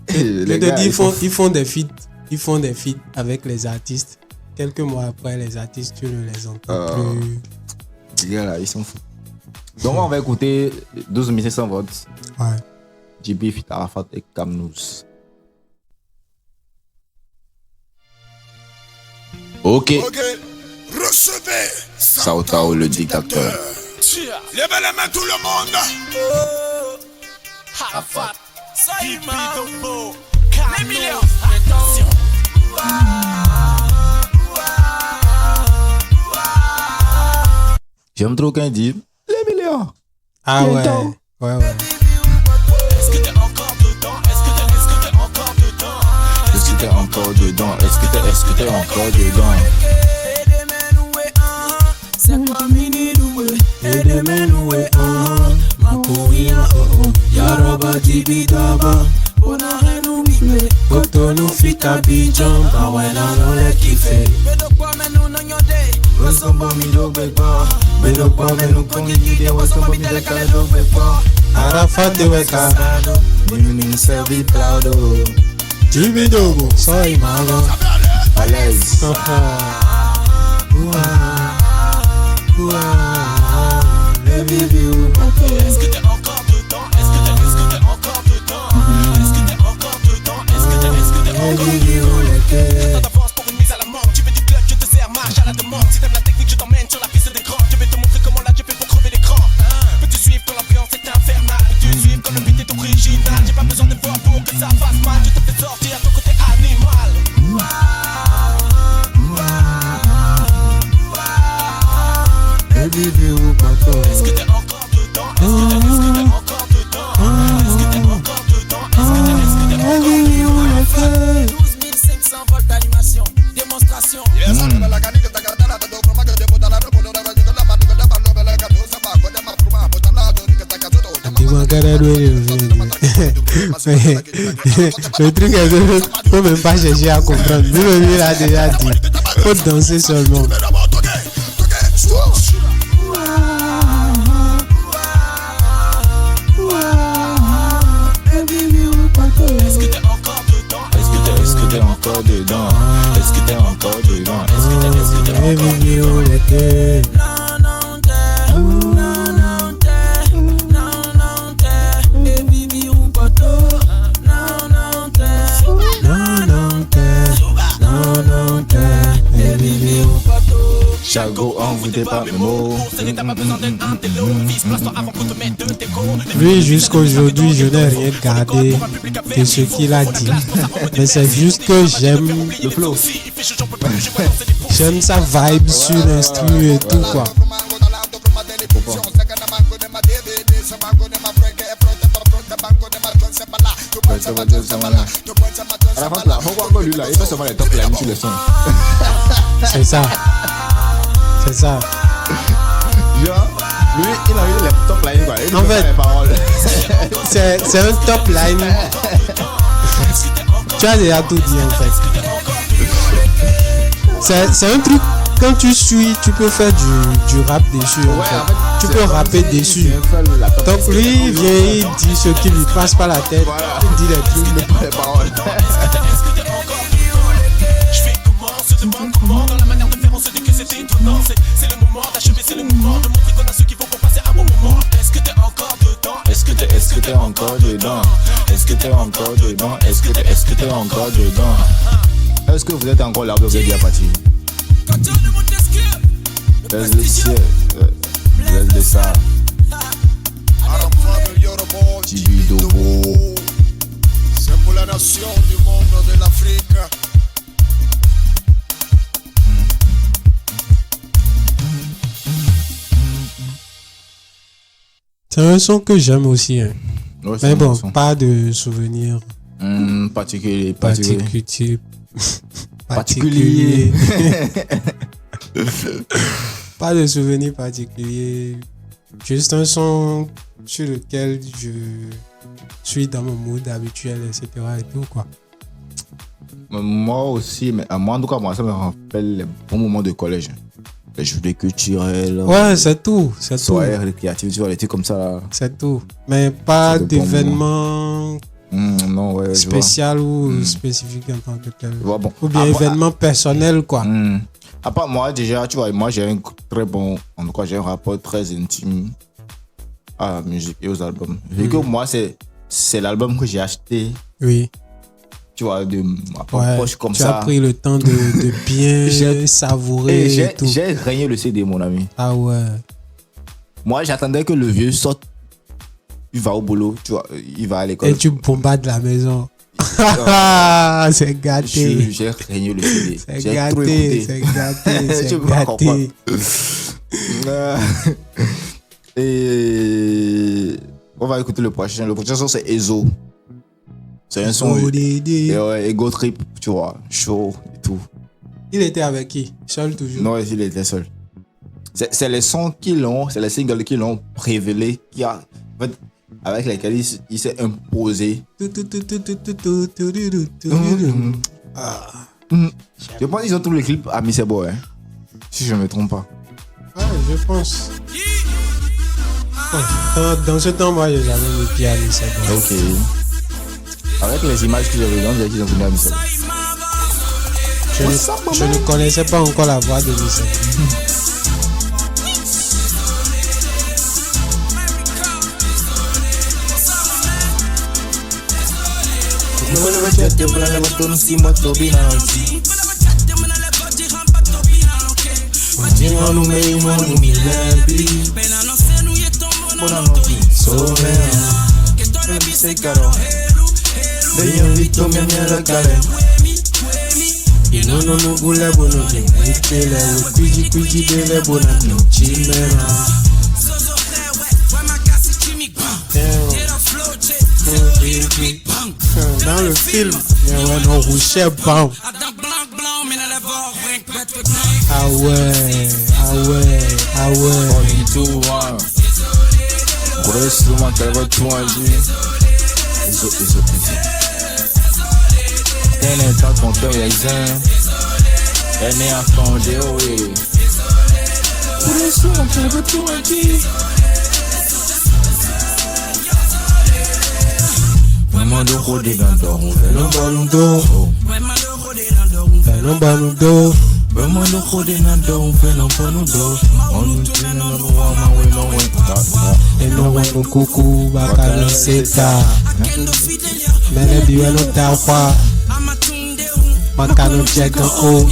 Je te dis, ils font des feats avec les artistes. Quelques mois après, les artistes, tu ne les entends plus. Les gars là, ils sont fous. Donc on va écouter 12 500 votes. Ouais. JB Fit Arafat et Kamnous. Ok. Recevez Sao le dictateur. Levez les mains tout le monde. Arafat, Saïma. les millions, attention. J'aime trop quand il dit les millions. Ah ouais. Bientôt. Ouais. Est-ce que t'es encore dedans? Est-ce que t'es encore dedans? Est-ce que t'es encore dedans? Est-ce que t'es encore dedans? C'est comme une douée. Et demain nous est ma couille Yaroba Dibidaba. Bonare nous mime. Koto nous fit Abidjan. Bawena nous les kiffe. Bedo kwa menu no nyode. Wasombo mi do beba. Bedo kwa menu kongi jide. Wasombo mi dele kale do beba. Arafat de Weka. Mimi servi plaudo. Jibidogo. Soy malo. À l'aise. Est-ce que t'es encore dedans? Est-ce que t'es encore dedans? Est-ce que t'es encore dedans? Est-ce que t'es encore dedans? T'as d'avance pour une mise à la mort. Tu veux du club, je te sers, marche à la demande. Si t'aimes la technique, je t'emmène sur la piste des grands. Je vais te montrer comment là j'ai fait pour crever l'écran. Peux-tu suivre quand l'ambiance est infernale? Peux-tu suivre quand le beat est original? J'ai pas besoin de voir pour que ça fasse mal. Je te fais sortir à ton côté animal. Est-ce que t'es encore dedans? Est-ce que t'es encore dedans? Est-ce que t'es encore dedans? Est-ce que t'es encore dedans? 12 500 volts d'animation, démonstration. Le truc est que faut même pas chercher à comprendre. Lui, il a déjà dit. Faut danser seulement. Est-ce que t'es encore dedans? Est-ce que t'es encore dedans? Est-ce que t'es encore dedans? Est-ce que t'es Chago, on vous pas mes mots. Lui, jusqu'aujourd'hui, je n'ai rien gardé de ce qu'il a dit. Mais c'est juste que j'aime Le flow. j'aime sa vibe sur l'instru et tout quoi. À la fin, là, faut voir que lui, là, il fait seulement les top lines sur le son. C'est ça. C'est ça. Genre, lui, il a eu les top lines, quoi. Il En fait fait, les paroles. C'est un top line. Tu as déjà tout dit en fait. C'est un truc, quand tu suis, tu peux faire du rap dessus en fait. Tu peux rapper dessus. Donc lui, il vient, il dit ce qui lui passe par la tête. Il dit les trucs. Les paroles. Je fais comment, on se demande comment. Dans la manière de faire, on se dit que c'est étonnant. C'est le moment d'achever, c'est le moment de montrer qu'on a ceux qui vont pour passer un bon moment. Est-ce que t'es encore dedans? Est-ce que t'es encore dedans? Est-ce que t'es encore dedans? Est-ce que t'es encore dedans? Est-ce que vous êtes encore là, vous êtes bien parti? Quand on demande est-ce que Laisse le ciel, laisse le ça. Tibidobo. C'est pour la nation du monde de l'Afrique. C'est un son que j'aime aussi. Hein. Ouais, c'est Mais un bon, son. pas de souvenirs Particulier. Pas de souvenirs particuliers. Juste un son sur lequel je suis dans mon mood habituel, etc. et tout, quoi. Moi aussi, mais moi, en tout cas, moi, ça me rappelle les bons moments de collège. Les journées culturelles. Ouais, c'est tout. C'est tout. Soirées récréatives, tu vois, les trucs comme ça. Là. C'est tout. Mais pas C'est de bons d'événement Non, ouais, je vois. spécial ou spécifique en tant que tel. Ouais, bon. Ou bien Après, événement personnel, quoi. À part moi, déjà, tu vois, moi, j'ai un très bon. En tout cas, j'ai un rapport très intime à la musique et aux albums. Vu que moi, c'est l'album que j'ai acheté, Oui. tu vois, de ma Ouais. poche comme Tu ça. as pris le temps de bien J'ai- savourer Et et tout. j'ai régné le CD, mon ami. Ah ouais. Moi, j'attendais que le vieux sorte. Il va au boulot, tu vois, il va à l'école. Et tu bombardes la maison. Ah, c'est gâté. J'ai régné le CD. C'est J'ai trop gâté, écouté. c'est gâté, Tu c'est peux pas comprendre. gâté. Et on va écouter le prochain. Le prochain son, c'est Ezo. C'est un son. Oh, Dédé. Et ouais, Ego Trip, tu vois, chaud et tout. Il était avec qui? Seul toujours. Non, il était seul. C'est les sons c'est les singles qui l'ont révélé, en fait, avec lesquels il s'est imposé. Ah. Je pense qu'ils ont tous les clips à Miss Boy, hein, si je ne me trompe pas. Ouais, je pense. Dans ce temps, moi, j'ai jamais mis pied à Miss Boy. Ok. Avec les images qu'ils ont vues, on dirait qu'ils ont venu à Miss Boy. Je ne connaissais pas encore la voix de Miss Boy. Y no gule bono de Mikele, Kuiji de bono no chimera. Dans le film, il y a un rouchet bam. Ah ouais, ah ouais, ah ouais. Elle est en compteur, elle est en compteur, oui. Pour le son, on peut tout dire. Vraiment de rôder dans le dos, on fait le ballon d'or. Fais non ballon d'eau. Vraiment de rôder dans le dos, on fait le ballon d'or. On nous tient dans le roi, ma ouais, non, ouais. Et non, ouais, mon coucou, bacala, c'est ta. Mene biwe no ta kwa. Makano check en haut.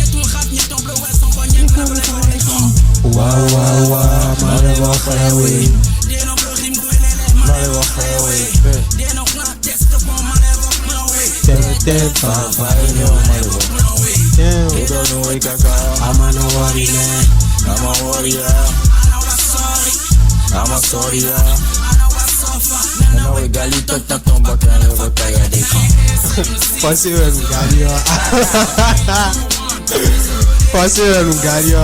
Wa wa wa, mare wa fairway. Tell papa, I'm a no worry man. I'm a sorry, non, égalito, t'as ton bâton, le repas, y'a des camps. Passez le Lugario. Passez le Lugario.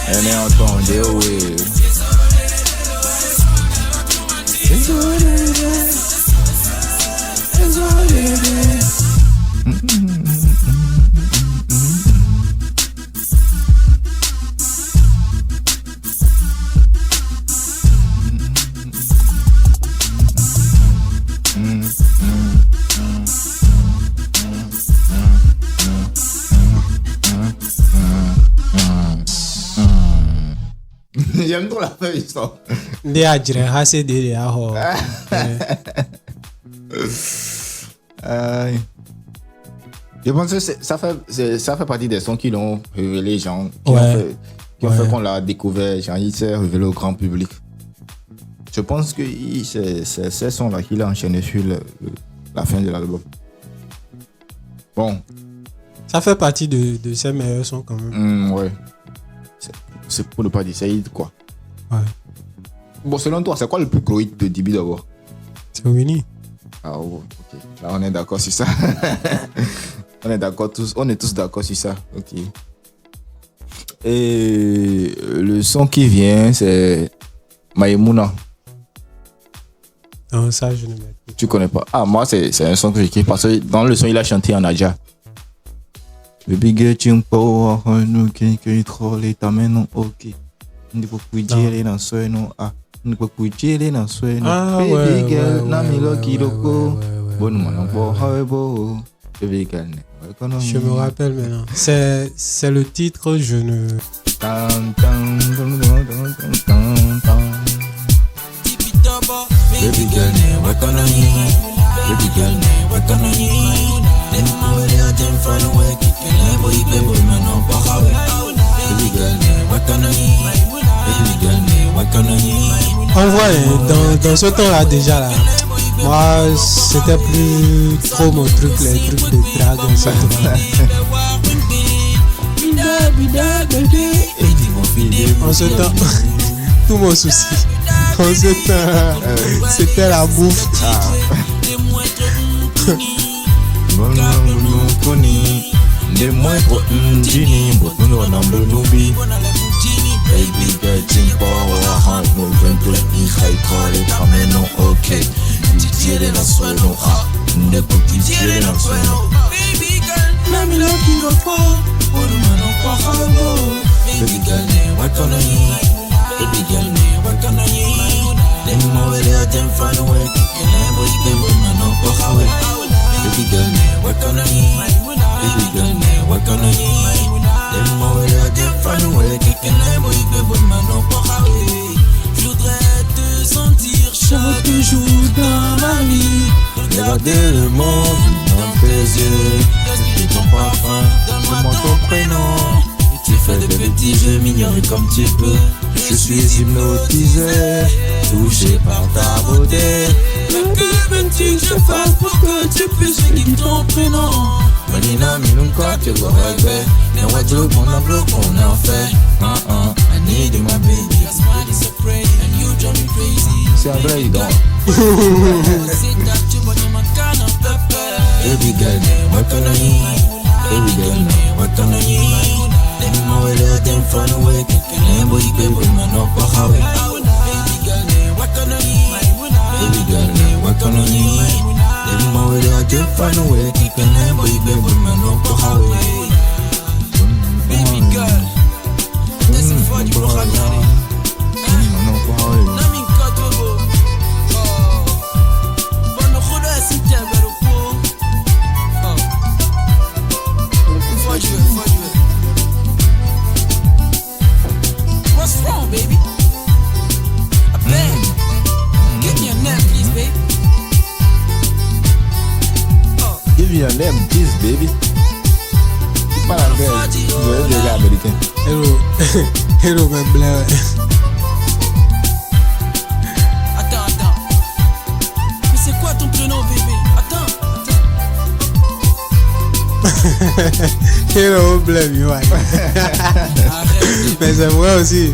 Elle est entendue, oui. J'aime trop la feuille, ça. Nde ajire ha se de ya ho. Je pense que ça fait partie des sons qui l'ont révélé, genre, qui Ouais. ont fait qu'on l'a découvert, genre, il s'est révélé au grand public. Je pense que c'est ces sons-là qu'il a enchaîné sur la fin de l'album. Bon, Ça fait partie de ses meilleurs sons quand même. ouais. C'est pour ne pas dire, c'est hit, quoi. Ouais. Bon, selon toi, c'est quoi le plus gros hit de Dibi d'abord? C'est Winnie. Ah, oh, ok. Là, on est d'accord sur ça. On est d'accord tous, on est tous d'accord sur ça. Ok. Et le son qui vient, c'est Maïmouna. Non, ça, je ne mets pas. Tu connais pas? Ah, moi, c'est un son que j'écris parce que dans le son, il a chanté en Adja. Baby getting power, nous qui troll et ta main, ok. Nous pouvons dire dans ce nom, ah. Nous pouvons dire dans ce nom. Baby girl, nami loki loko. Bon, man, bon, baby girl. Je me rappelle maintenant. C'est le titre, je ne. Baby girl, what on you? Baby girl, what on you? Then my way out and find a way. Can I boy, baby, man, no power. Baby girl, what on you? Baby girl, what on you? En vrai, dans ce temps-là, déjà, là, moi, c'était plus trop mon truc, les trucs de drague, etc. En ce temps, tout mon souci. En ce temps, c'était la bouffe. Baby getting power, no venture in high quality, camino okay. Tire la suelo, ne puoi tire la suelo. Baby girl, nami loki loko, olu mano kwa habo. Baby girl, what can I eat? Baby girl, what can I eat? Then my way out and find a way. Can I boy, baby, mano kwa habo. Baby girl, what can I eat? Baby girl, what can I eat? Then my way out and find a way. Can I boy, baby, mano kwa habo. Je voudrais te sentir chaque jour dans ma vie. Regarder le monde dans tes yeux. Respirer ton parfum, donne-moi ton prénom. Tu fais de petits jeux m'ignorer comme tu peux. Je suis hypnotisé, touché par ta beauté. Mais que veux-tu que je fasse pour que tu puisses dire ton prénom? Manina minunka tu go regret. Now what you look on a block on a fait. I need you my baby. Your smile is so pretty and you drive me crazy. C'est un vrai idole. Baby girl, what can I eat? Baby girl, what can I eat? Then my way out and find a way. Can I boy, baby, man, up a highway. Baby girl, what can I eat? Baby girl, what can I eat? Then my way out and find a way. Can I boy, baby, man, up a highway. Baby girl, this is for the program. Nami Katobo. Bon, nous rodons si t'es belle au pot. Faut jouer. What's wrong, baby? I beg. Give me a nap, please, baby. Give me your name, please, baby. C'est pas l'anglais, vous avez des gars américains. Hello, mes blés. Attends. Mais c'est quoi ton prénom, bébé? Attends. Hello, blé, ouais. Arrête. Mais c'est vrai aussi.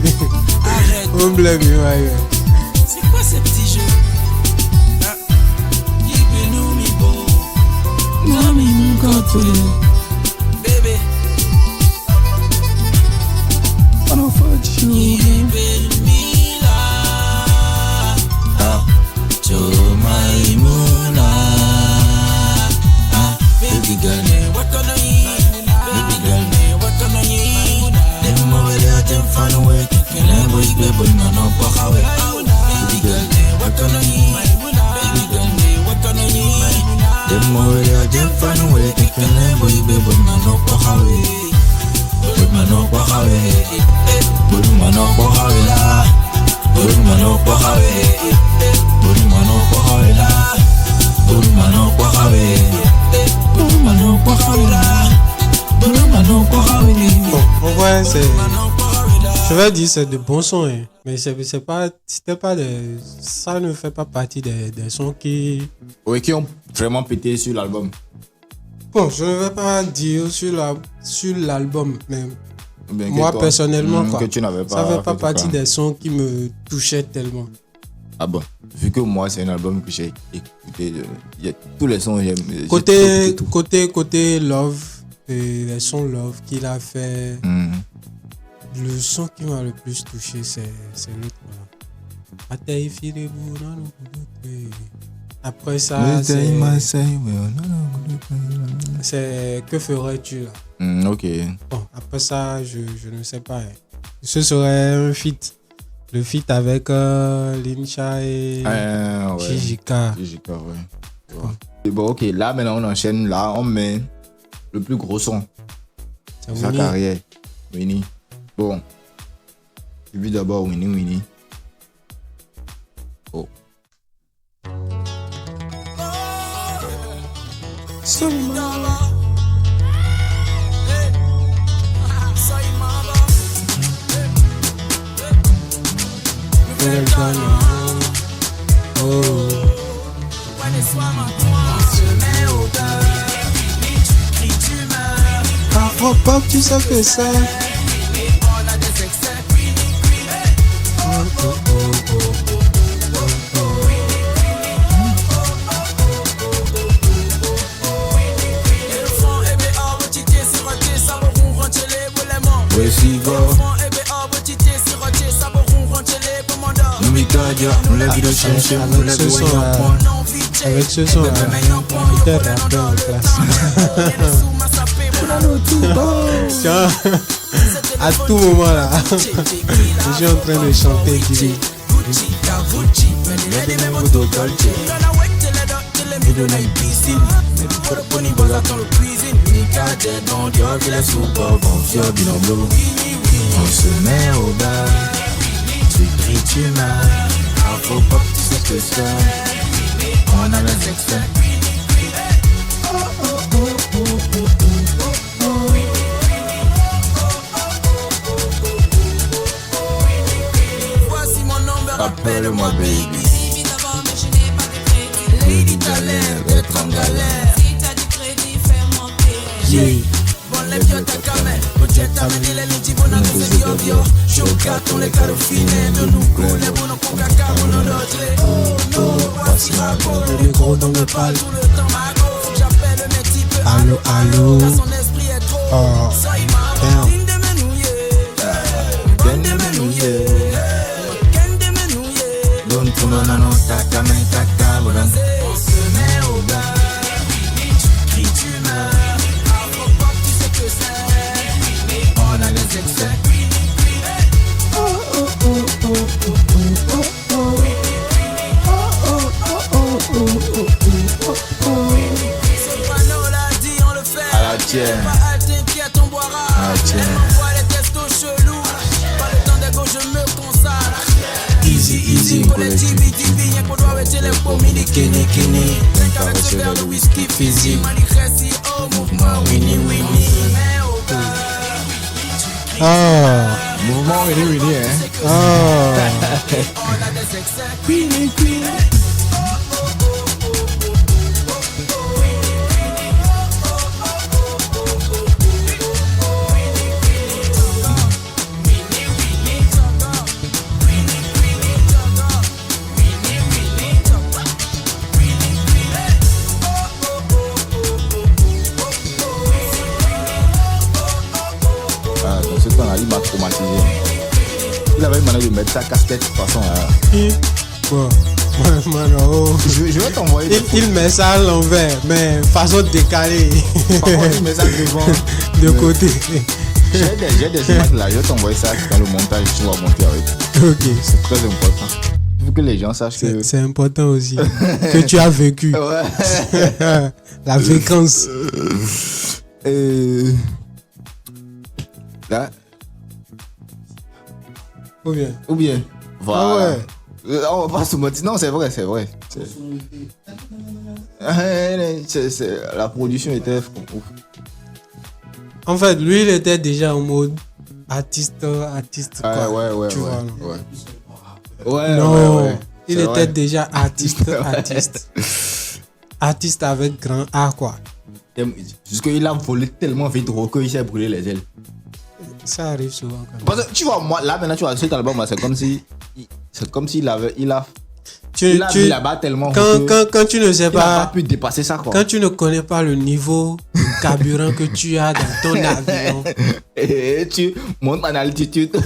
Arrête. On blé, ouais. C'est quoi ces petits jeux? Yipenu mi bo. Nami mkote. Bébé. On fait du Yipenu mi la. Jo Maimuna. Baby girl, what can I eat? Baby girl, what can I eat? Then my way out and find a way. Can I boy, baby, man, up a highway. Baby girl, what can I eat? Baby girl, what can I eat? Then my way out and find a way. Can I boy, baby, man, up a highway. Baby, man, up a highway. Baby, man, up a highway la. Baby, man, up a highway. Baby, man, up a highway la. Baby, man, up a highway. Baby, man, up a highway la. Baby, man, up a highway. Bon, en vrai, je vais dire c'est de bons sons, hein. Mais c'était pas des, ça ne fait pas partie des sons qui. Oui, qui ont vraiment pété sur l'album. Bon, je ne vais pas dire sur l'album, mais Bien que moi toi, personnellement, quoi, que tu n'avais pas ça ne fait pas fait partie quoi. des sons qui me touchaient tellement. Ah bon, vu que moi, c'est un album que j'ai écouté, il y a tous les sons, j'aime. Côté Love, les sons Love qu'il a fait, le son qui m'a le plus touché, c'est l'autre. Après ça, c'est Que ferais-tu là? Ok. Bon, après ça, je ne sais pas. Ce serait un feat. Le feat avec Lincha et Jijika. Jijika, ouais. Et bon, ok, là maintenant on enchaîne. Là, on met le plus gros son de sa carrière. Winnie. Bon. Je vis d'abord Winnie. Oh. Pop, tu sais que ça. Avec ce son, il était rappé en classe. Tiens, à tout moment là, je suis en train de chanter. On se met au bar, tu cries, tu meurs. Afro pop, tu sais que ça. On a les extraits. Voici mon number, appelle-moi baby. Lady galère, être en galère. Si t'as du crédit, fais-moi payer. Bon, les vieux t'accamènent. Peut-être avec les lits, bon, avec les vieux. Chocat, on les carofines. De nous couler, bon, on compte caca, on en d'autres. Voici ma peau. Le gros dans le pal. Tout le temps, ma go. Faut que j'appelle mes types. Allô. Son esprit est trop. Oh, damn. Don't tu no no taka me taka bodan. On se met au bar, tu cries, tu meurs. Afro pop, tu sais que c'est. On a les excès. Soprano l'a dit, on le fait. À la tienne. Pas t'inquiète, on boira. À la tienne. Elle m'envoie les testos chelous. Pas le temps des go, je me consacre. Easy, collective, rien qu'on doit arrêter les pommes, ni kini. Drink avec ce verre de whisky physique. Mani Ressi, oh, mouvement, Winnie. Mais au bar, Mouvement Winnie, hein. on a des excès. Queenie. Dans ce temps-là, il m'a traumatisé. Il avait demandé de mettre sa casquette de toute façon. Bon, oh. Je vais t'envoyer. Il met ça à l'envers, mais façon décalée. Par contre, il met ça devant. De côté. J'ai des images là, je vais t'envoyer ça dans le montage, tu vas monter avec. Ok. C'est très important. Il faut que les gens sachent que. C'est important aussi. Que tu as vécu. Ouais. La fréquence. Là. Ou bien. Voilà. On va pas se mentir. Non, c'est vrai. La production était ouf. En fait, lui, il était déjà en mode artiste quoi. Ouais. Tu vois, Ouais. non, ouais. il était déjà artiste. Artiste avec grand A, quoi. Jusqu'il a volé tellement vite qu'il s'est brûlé les ailes. Ça arrive souvent. Quand même. Parce que tu vois, moi, là maintenant, tu vois, cet album, c'est comme si il a Il a mis là-bas tellement quand tu ne sais il n'a pas pas, pu dépasser ça, quoi. quand tu ne connais pas le niveau de carburant que tu as dans ton avion, Et tu montes en altitude.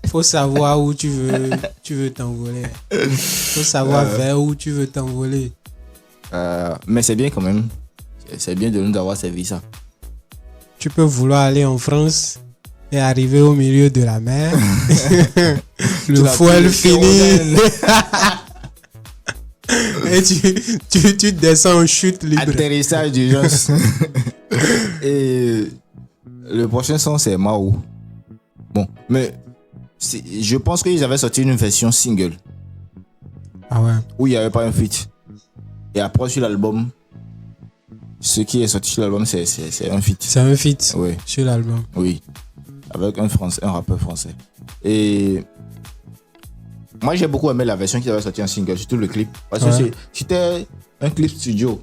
faut savoir où tu veux t'envoler. Faut savoir vers où tu veux t'envoler. Mais c'est bien quand même. C'est bien de nous avoir servi ça. Tu peux vouloir aller en France et arriver au milieu de la mer. Le foil fini. Et tu descends en chute libre. Atterrissage d'urgence. Et le prochain son, c'est Mao. Bon, mais je pense qu'ils avaient sorti une version single Ah ouais. où il n'y avait pas un feat. Et après, sur l'album, ce qui est sorti sur l'album, c'est un feat. C'est un feat Oui, sur l'album. oui. Avec un rappeur français. Et moi, j'ai beaucoup aimé la version qu'ils avaient sorti en single, surtout le clip. Parce que c'était un clip studio.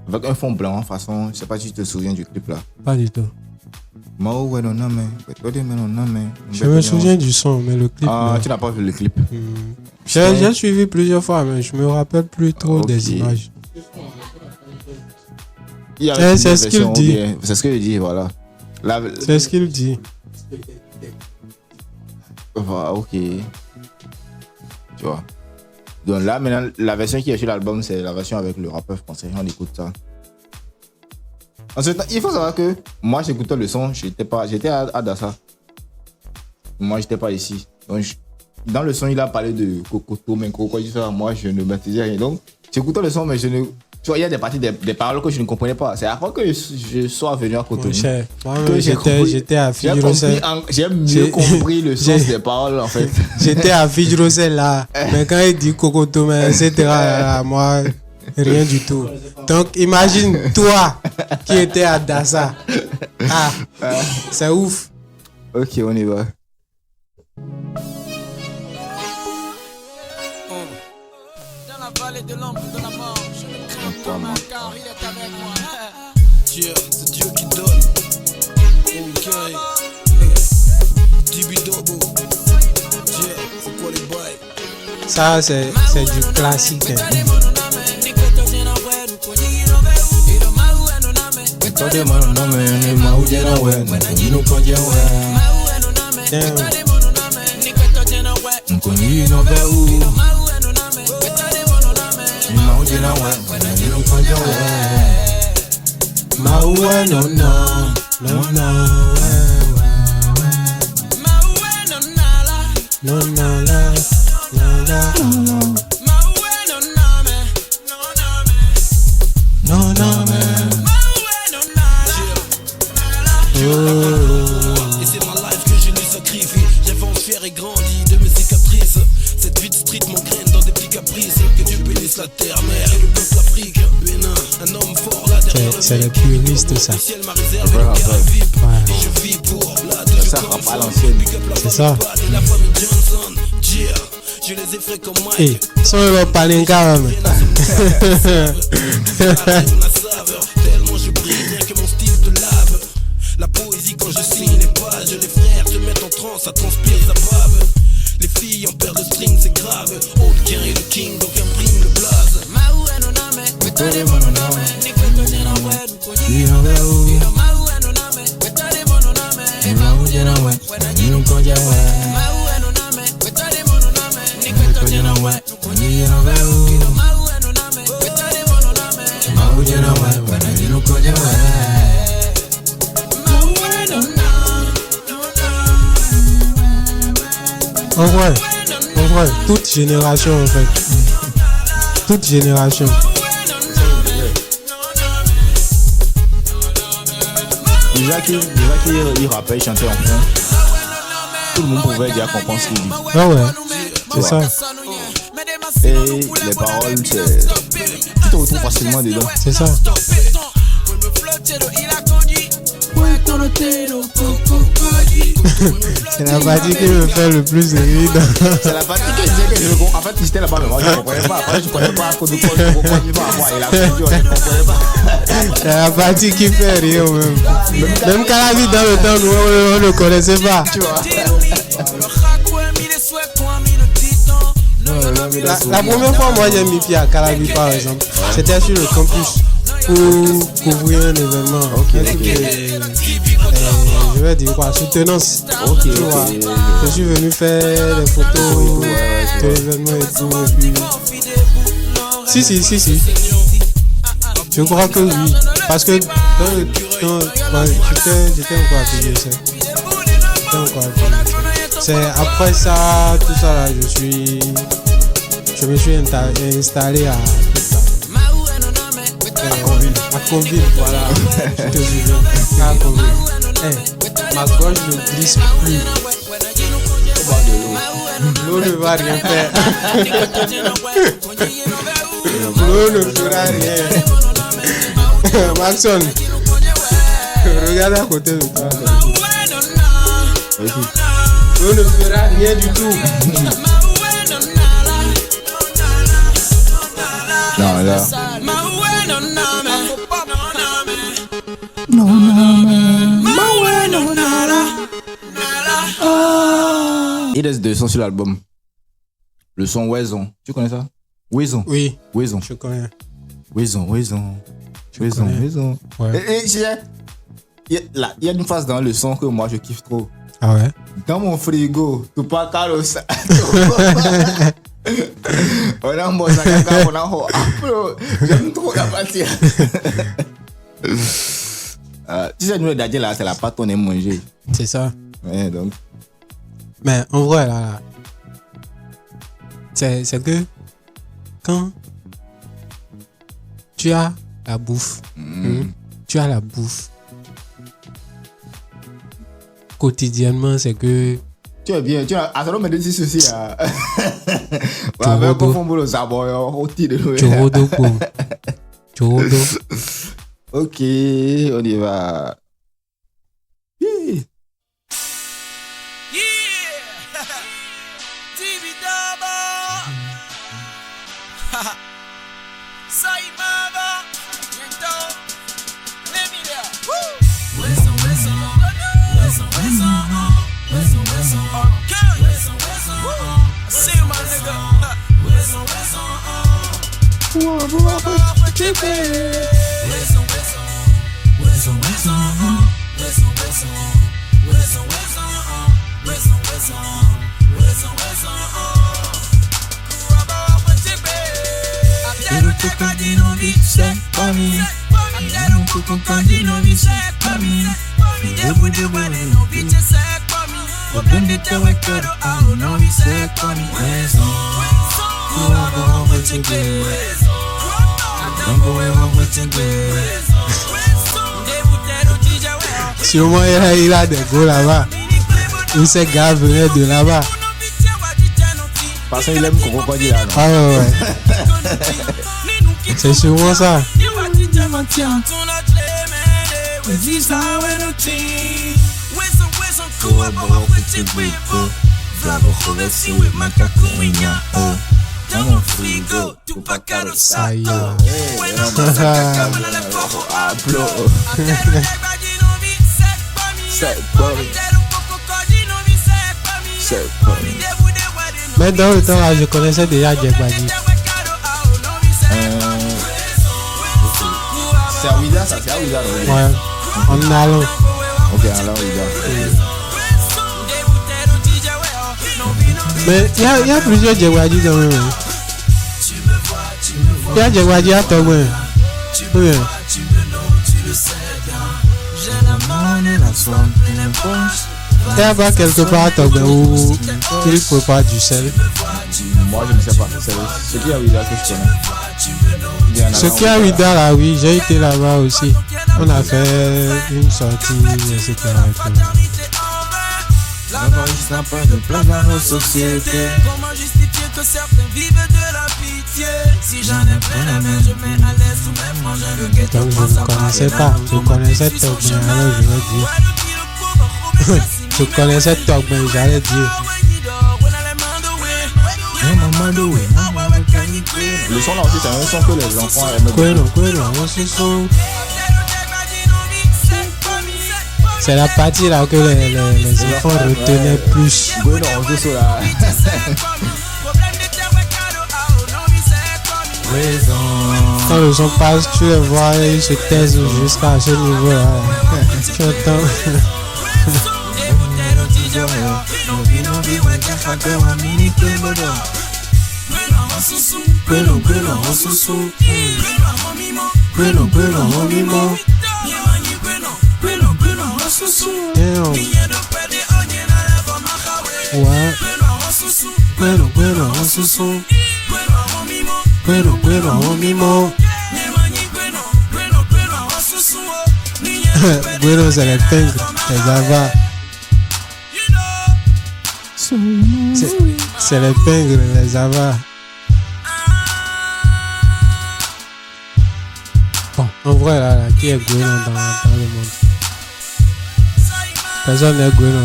Avec un fond blanc, façon, je ne sais pas si tu te souviens du clip là. Pas du tout. Je me souviens du son, mais le clip. Ah, non. tu n'as pas vu le clip? J'ai suivi plusieurs fois, mais je me rappelle plus trop des images. C'est ce qu'il dit. C'est ce qu'il dit, voilà. C'est ce qu'il dit. Voilà, ok. Tu vois. Donc là, maintenant, la version qui est sur l'album, c'est la version avec le rappeur français. On écoute ça. Ensuite, il faut savoir que moi, j'écoutais le son, j'étais à Dassa. Moi, j'étais pas ici. Donc, dans le son, il a parlé de Cocoto, Menko, quoi, ça. Moi, je ne maîtrisais rien. Donc, j'écoutais le son, mais je ne. Tu vois, il y a des parties, des paroles que je ne comprenais pas. C'est après que je sois venu à Cotonou. Moi, j'étais à Fidjrosel. J'ai mieux compris le sens des paroles, en fait. J'étais à Fidjrosel là. Mais quand il dit Cocoto, etc., moi, rien du tout. Donc, imagine toi qui étais à Dassa. Ah, c'est ouf. Ok, on y va. Dans la vallée de l'ombre de la mort, je ne crains pas mon car il est avec moi. Dieu, c'est Dieu qui donne. MK, Dibidobo. Dieu, c'est quoi les bails? Ça, c'est du classique. Hein. Et c'est ma life que je lui sacrifie. J'avance fier et grandi de mes cicatrices. Cette vie de street m'engraine dans des petits caprices. Que Dieu bénisse la terre, mère et le peuple africain. Bénin, un homme fort là derrière. C'est les puristes, ça. Le ciel m'a réservé le carré VIP. Et je vis pour la de Ça frappe à l'ancienne. C'est ça. Et la famille Johnson. Dieu, je les effraie comme Mike. Et sans le palinka, même. Tellement je brille, rien que mon style te lave. La poésie quand je signe les pages, les frères te mettent en transe, ça transpire, ça bave. Les filles en paire de string, c'est grave. Old King et le King, donc imprime le blaze. En vrai, toute génération en fait. Toute génération. Déjà qu'il rappelle, il chantait en fond. Tout le monde pouvait déjà comprendre ce qu'il dit. Ah ouais, c'est ça. Et les paroles, tu te retrouves facilement dedans. C'est ça. C'est la partie qui me fait le plus rire. C'est la partie que je disais que je ne comprends pas. En fait, j'étais là-bas, mais moi je ne comprenais pas. Après, je ne connais pas à cause de quoi je ne comprenais pas. Il a fait je ne comprenais pas. C'est la partie qui fait rire même. Même quand la vie dans le temps, nous, on ne connaissait pas. Tu vois. La première fois, moi, j'ai mis pied à Calabi, par exemple. C'était sur le campus pour couvrir un événement. Je vais dire quoi, soutenance. Tu vois. Je suis venu faire des photos de l'événement et tout. Et puis... Si. Je crois que oui. Parce que j'étais encore affilié. C'est après ça, tout ça là, je me suis installé à Conville, voilà. Je te souviens, à Conville. Ma gorge ne glisse plus. L'eau ne va rien faire. L'eau ne fera rien. Maxon, regarde à côté de toi. L'eau ne fera rien du tout. Non, là. Il reste 2 sons sur l'album. Le son Wezon. Tu connais ça? Wezon. Oui, Wezon. je connais. Wezon. Ouais. Il y a une phase dans le son que moi je kiffe trop. Ah ouais? Dans mon frigo, tu pas calo ça. On a un bon sac à on a un j'aime trop la partie. Tu sais, nous, Daddy, là, c'est la pâte qu'on aime manger. C'est ça. Ouais, donc. Mais en vrai, là, c'est que quand tu as la bouffe, quotidiennement, c'est que tu es bien, tu as alors me dis ceci là. Ok, on y va. Yeah. Sûrement il a des go là-bas. Où ces gars venaient de là-bas. Parce qu'il aime qu'on va dire là. Ah ouais. C'est sûrement ça. Mais dans le temps là, je connaissais déjà Djegbadji. C'est à Ouida, ça, c'est à Ouida. Ouais, en allant. Ok, alors Ouida. Mais il y a plusieurs Djegbadji dans le monde. Il y a Djegbadji à Togo. Oui. Il y a pas quelque part à Togo où il prépare du sel. Moi je ne sais pas. C'est ce qui est à Ouida que je connais. Ce qui est à Ouida là, oui, j'ai été là-bas aussi. On a fait une sortie, etc. L'enregistre n'a pas de place dans nos sociétés. Comment justifier que certains vivent de la pitié? Si j'en ai plein la main, je mets à l'aise ou même manger le ghetto. Donc je ne connaissais pas. Je connaissais Togben, alors je vais dire. Je connaissais Togben, j'allais dire. Le son là aussi, c'est un son que les enfants aiment. Kwelo, c'est la partie là que les enfants retenaient plus. Bueno, on joue sur la. Quand le son passe, tu les vois, ils se taisent jusqu'à ce niveau-là. Tu entends? Ouais. Bueno, c'est les pingres, les avars. C'est les pingres, les avars. Bon, en vrai, là, qui est Bueno dans le monde? Personne n'est Bueno.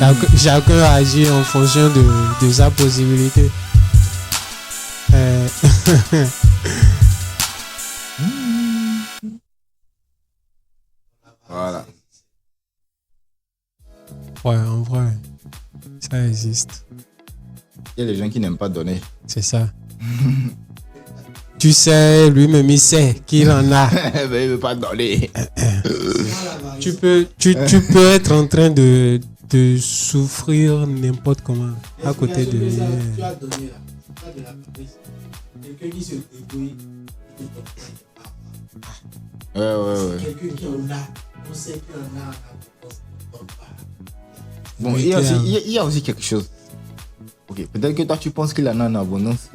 Hein. Chacun agit en fonction de sa possibilité. Voilà. Ouais, en vrai, ça existe. Il y a des gens qui n'aiment pas donner. C'est ça. Tu lui-même, il sait qu'il en a. Mais il veut pas donner. Tu peux être en train de souffrir n'importe comment à côté de lui. Tu as donné là. Tu as de la maîtrise. Quelqu'un qui se débrouille, il te donne pas. Ouais. Quelqu'un qui en a, on sait qu'il en a, on ne donne pas. Bon, il y a aussi quelque chose. Ok, peut-être que toi tu penses qu'il en a en abondance.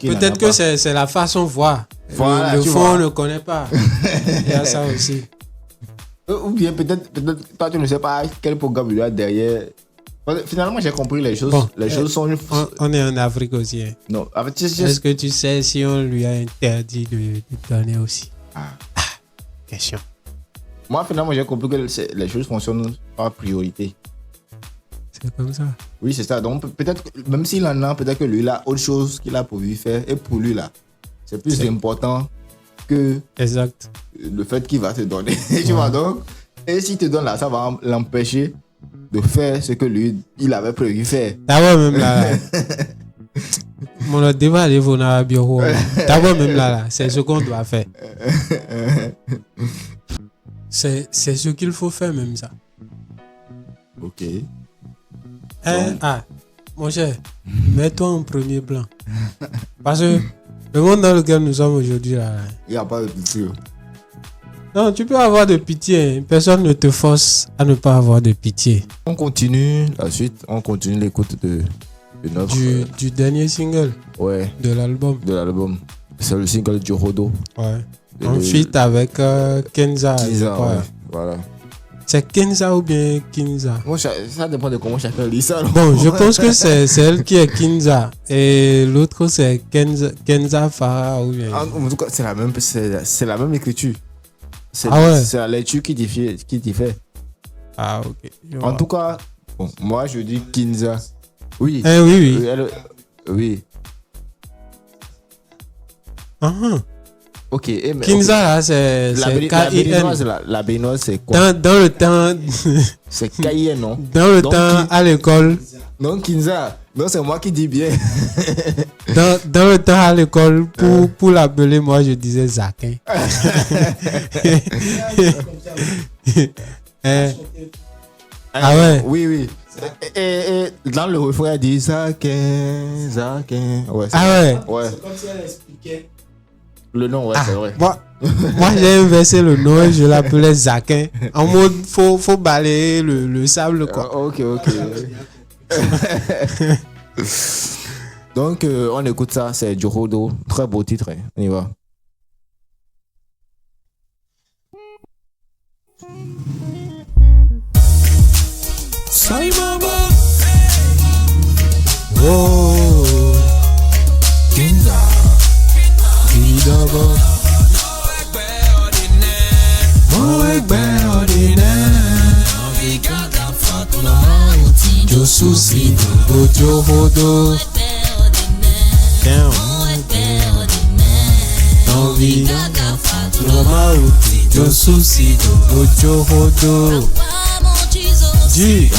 Peut-être que c'est la façon de voir. Voilà, le tu fond, vois. on ne connaît pas. Il y a ça aussi. Ou bien peut-être toi tu ne sais pas quel programme il y a derrière. Finalement j'ai compris les choses. Bon, les choses sont. On est en Afrique aussi. Hein. Non, avec Est-ce que tu sais si on lui a interdit de donner aussi? Question. Moi finalement j'ai compris que les choses fonctionnent par priorité. C'est comme ça. Oui, c'est ça. Donc peut-être que, même s'il en a, peut-être que lui il a autre chose qu'il a prévu faire et pour lui là, c'est plus important que Exact. le fait qu'il va te donner. Tu vois donc. Et s'il te donne là, ça va l'empêcher de faire ce que lui il avait prévu faire. D'abord même là. Mon débat est venu à bureau. D'abord même là, c'est ce qu'on doit faire. C'est ce qu'il faut faire même ça. Ok. Mon cher, mets-toi en premier plan. Parce que le monde dans lequel nous sommes aujourd'hui là. Il n'y a pas de pitié. Non, tu peux avoir de pitié. Personne ne te force à ne pas avoir de pitié. On continue la suite, on continue l'écoute de notre Du dernier single de l'album. C'est le single du Rodo. Ouais. En feat avec Kenza. Ouais. Voilà. C'est Kenza ou bien Kinza? Moi, ça dépend de comment chacun lit ça. Bon, je pense que c'est elle qui est Kinza et l'autre c'est Kenza Farah ou bien. En tout cas, c'est la même écriture. C'est la lecture qui diffère. Ah, ok. En tout cas, bon, moi je dis Kinza. Oui. Oui. Oui. Ok. Kinza là, c'est K-I-N. La béninoise, c'est quoi? Dans le temps. C'est K-I-N, non? Dans le temps, à l'école. Non, Kinza. Non, c'est moi qui dis bien. Dans le temps à l'école, pour l'appeler, moi je disais Zakin. Ah ouais? Oui. Et dans le refrain, elle dit Zakin. Ouais, ouais? Ouais. C'est comme si elle expliquait. Le nom, ouais, c'est vrai. Moi j'ai inversé le nom et je l'appelais Zakin. En mode, faut balayer le sable, quoi. Ok. Donc, on écoute ça, c'est du Rodo. Très beau titre, hein. On y va. Say mama. Oh, Kinza. Kidaba. Mo ẹgbẹ́ ordinaire. Obrigada Fatuma Mauti. Josusi Ojo Hodo. Down. Obrigada Fatuma Mauti. Josusi Ojo Hodo. G.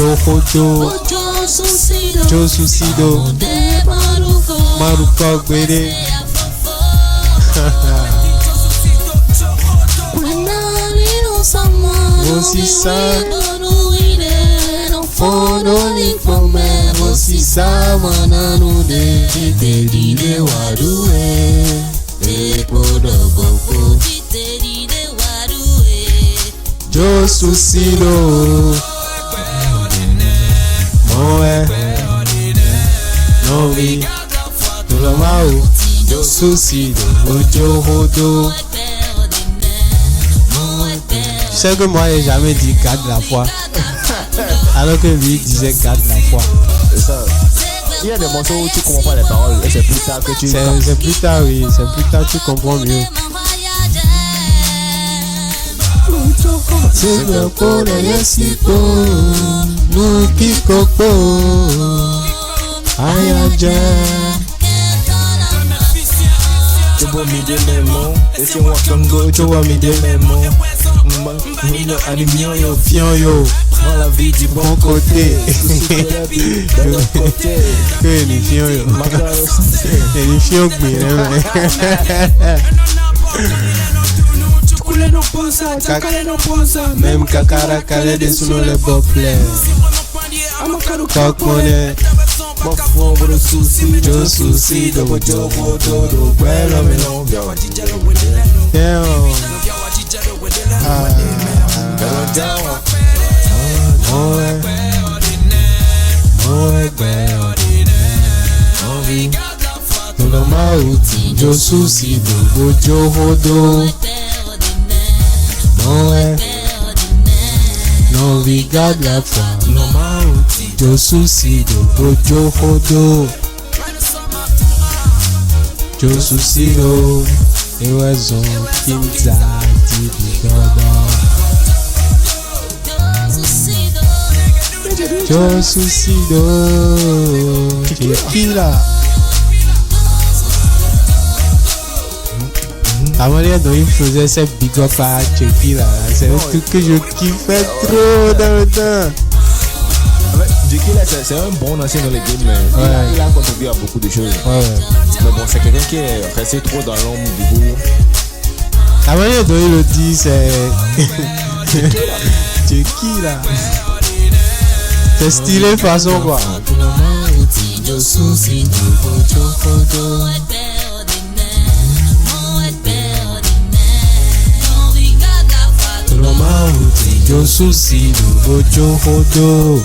Ojo Hodo, Jo Susido, Maruko Gbede. Você sabe, Fodoli Fome, você sabe, Manano de Teride Warue, Epodogogo, Jo Susido, Moe, Novi, Tulamau, Jo Susido, Ojo Hodo. Tu sais que moi j'ai jamais dit 4 la fois. Alors que lui disait 4 la fois. C'est ça. Il y a des morceaux où tu comprends pas les paroles et c'est plus tard que tu. C'est plus tard, oui. C'est plus tard que tu comprends mieux. C'est le pot de l'esipo, nous kikoko, ayaja. Tu vois mi de mes mots, et c'est moi Congo, tu vois mi de mes mots. Mino animio yo, Fion yo, dans la vie du bon côté. De l'autre côté, que les fions yo. Et les fions même kakara kale de sous le boplé. Fuck money. mon fond pour le souci, Jo Susido, Ojo Hodo, bueno me no, damn. Todo mauti, Jo Susido, Ojo Hodo. Non regarde la foi, no mauti, Jo Susido, Ojo Hodo. Jo Susido, it was on Kimza TV Jo Susido, Tequila. La manière dont il faisait cette big up à Tequila, c'est un truc que je kiffais trop dans le temps. Tequila, c'est un bon ancien dans les games, mais il a contribué à beaucoup de choses. Ouais. Mais bon, c'est quelqu'un qui est resté trop dans l'ombre du coup. La manière dont il le dit, c'est Tequila. C'est stylé façon quoi. Jo Susido, Ojo Hodo. Jo Susido, Ojo Hodo.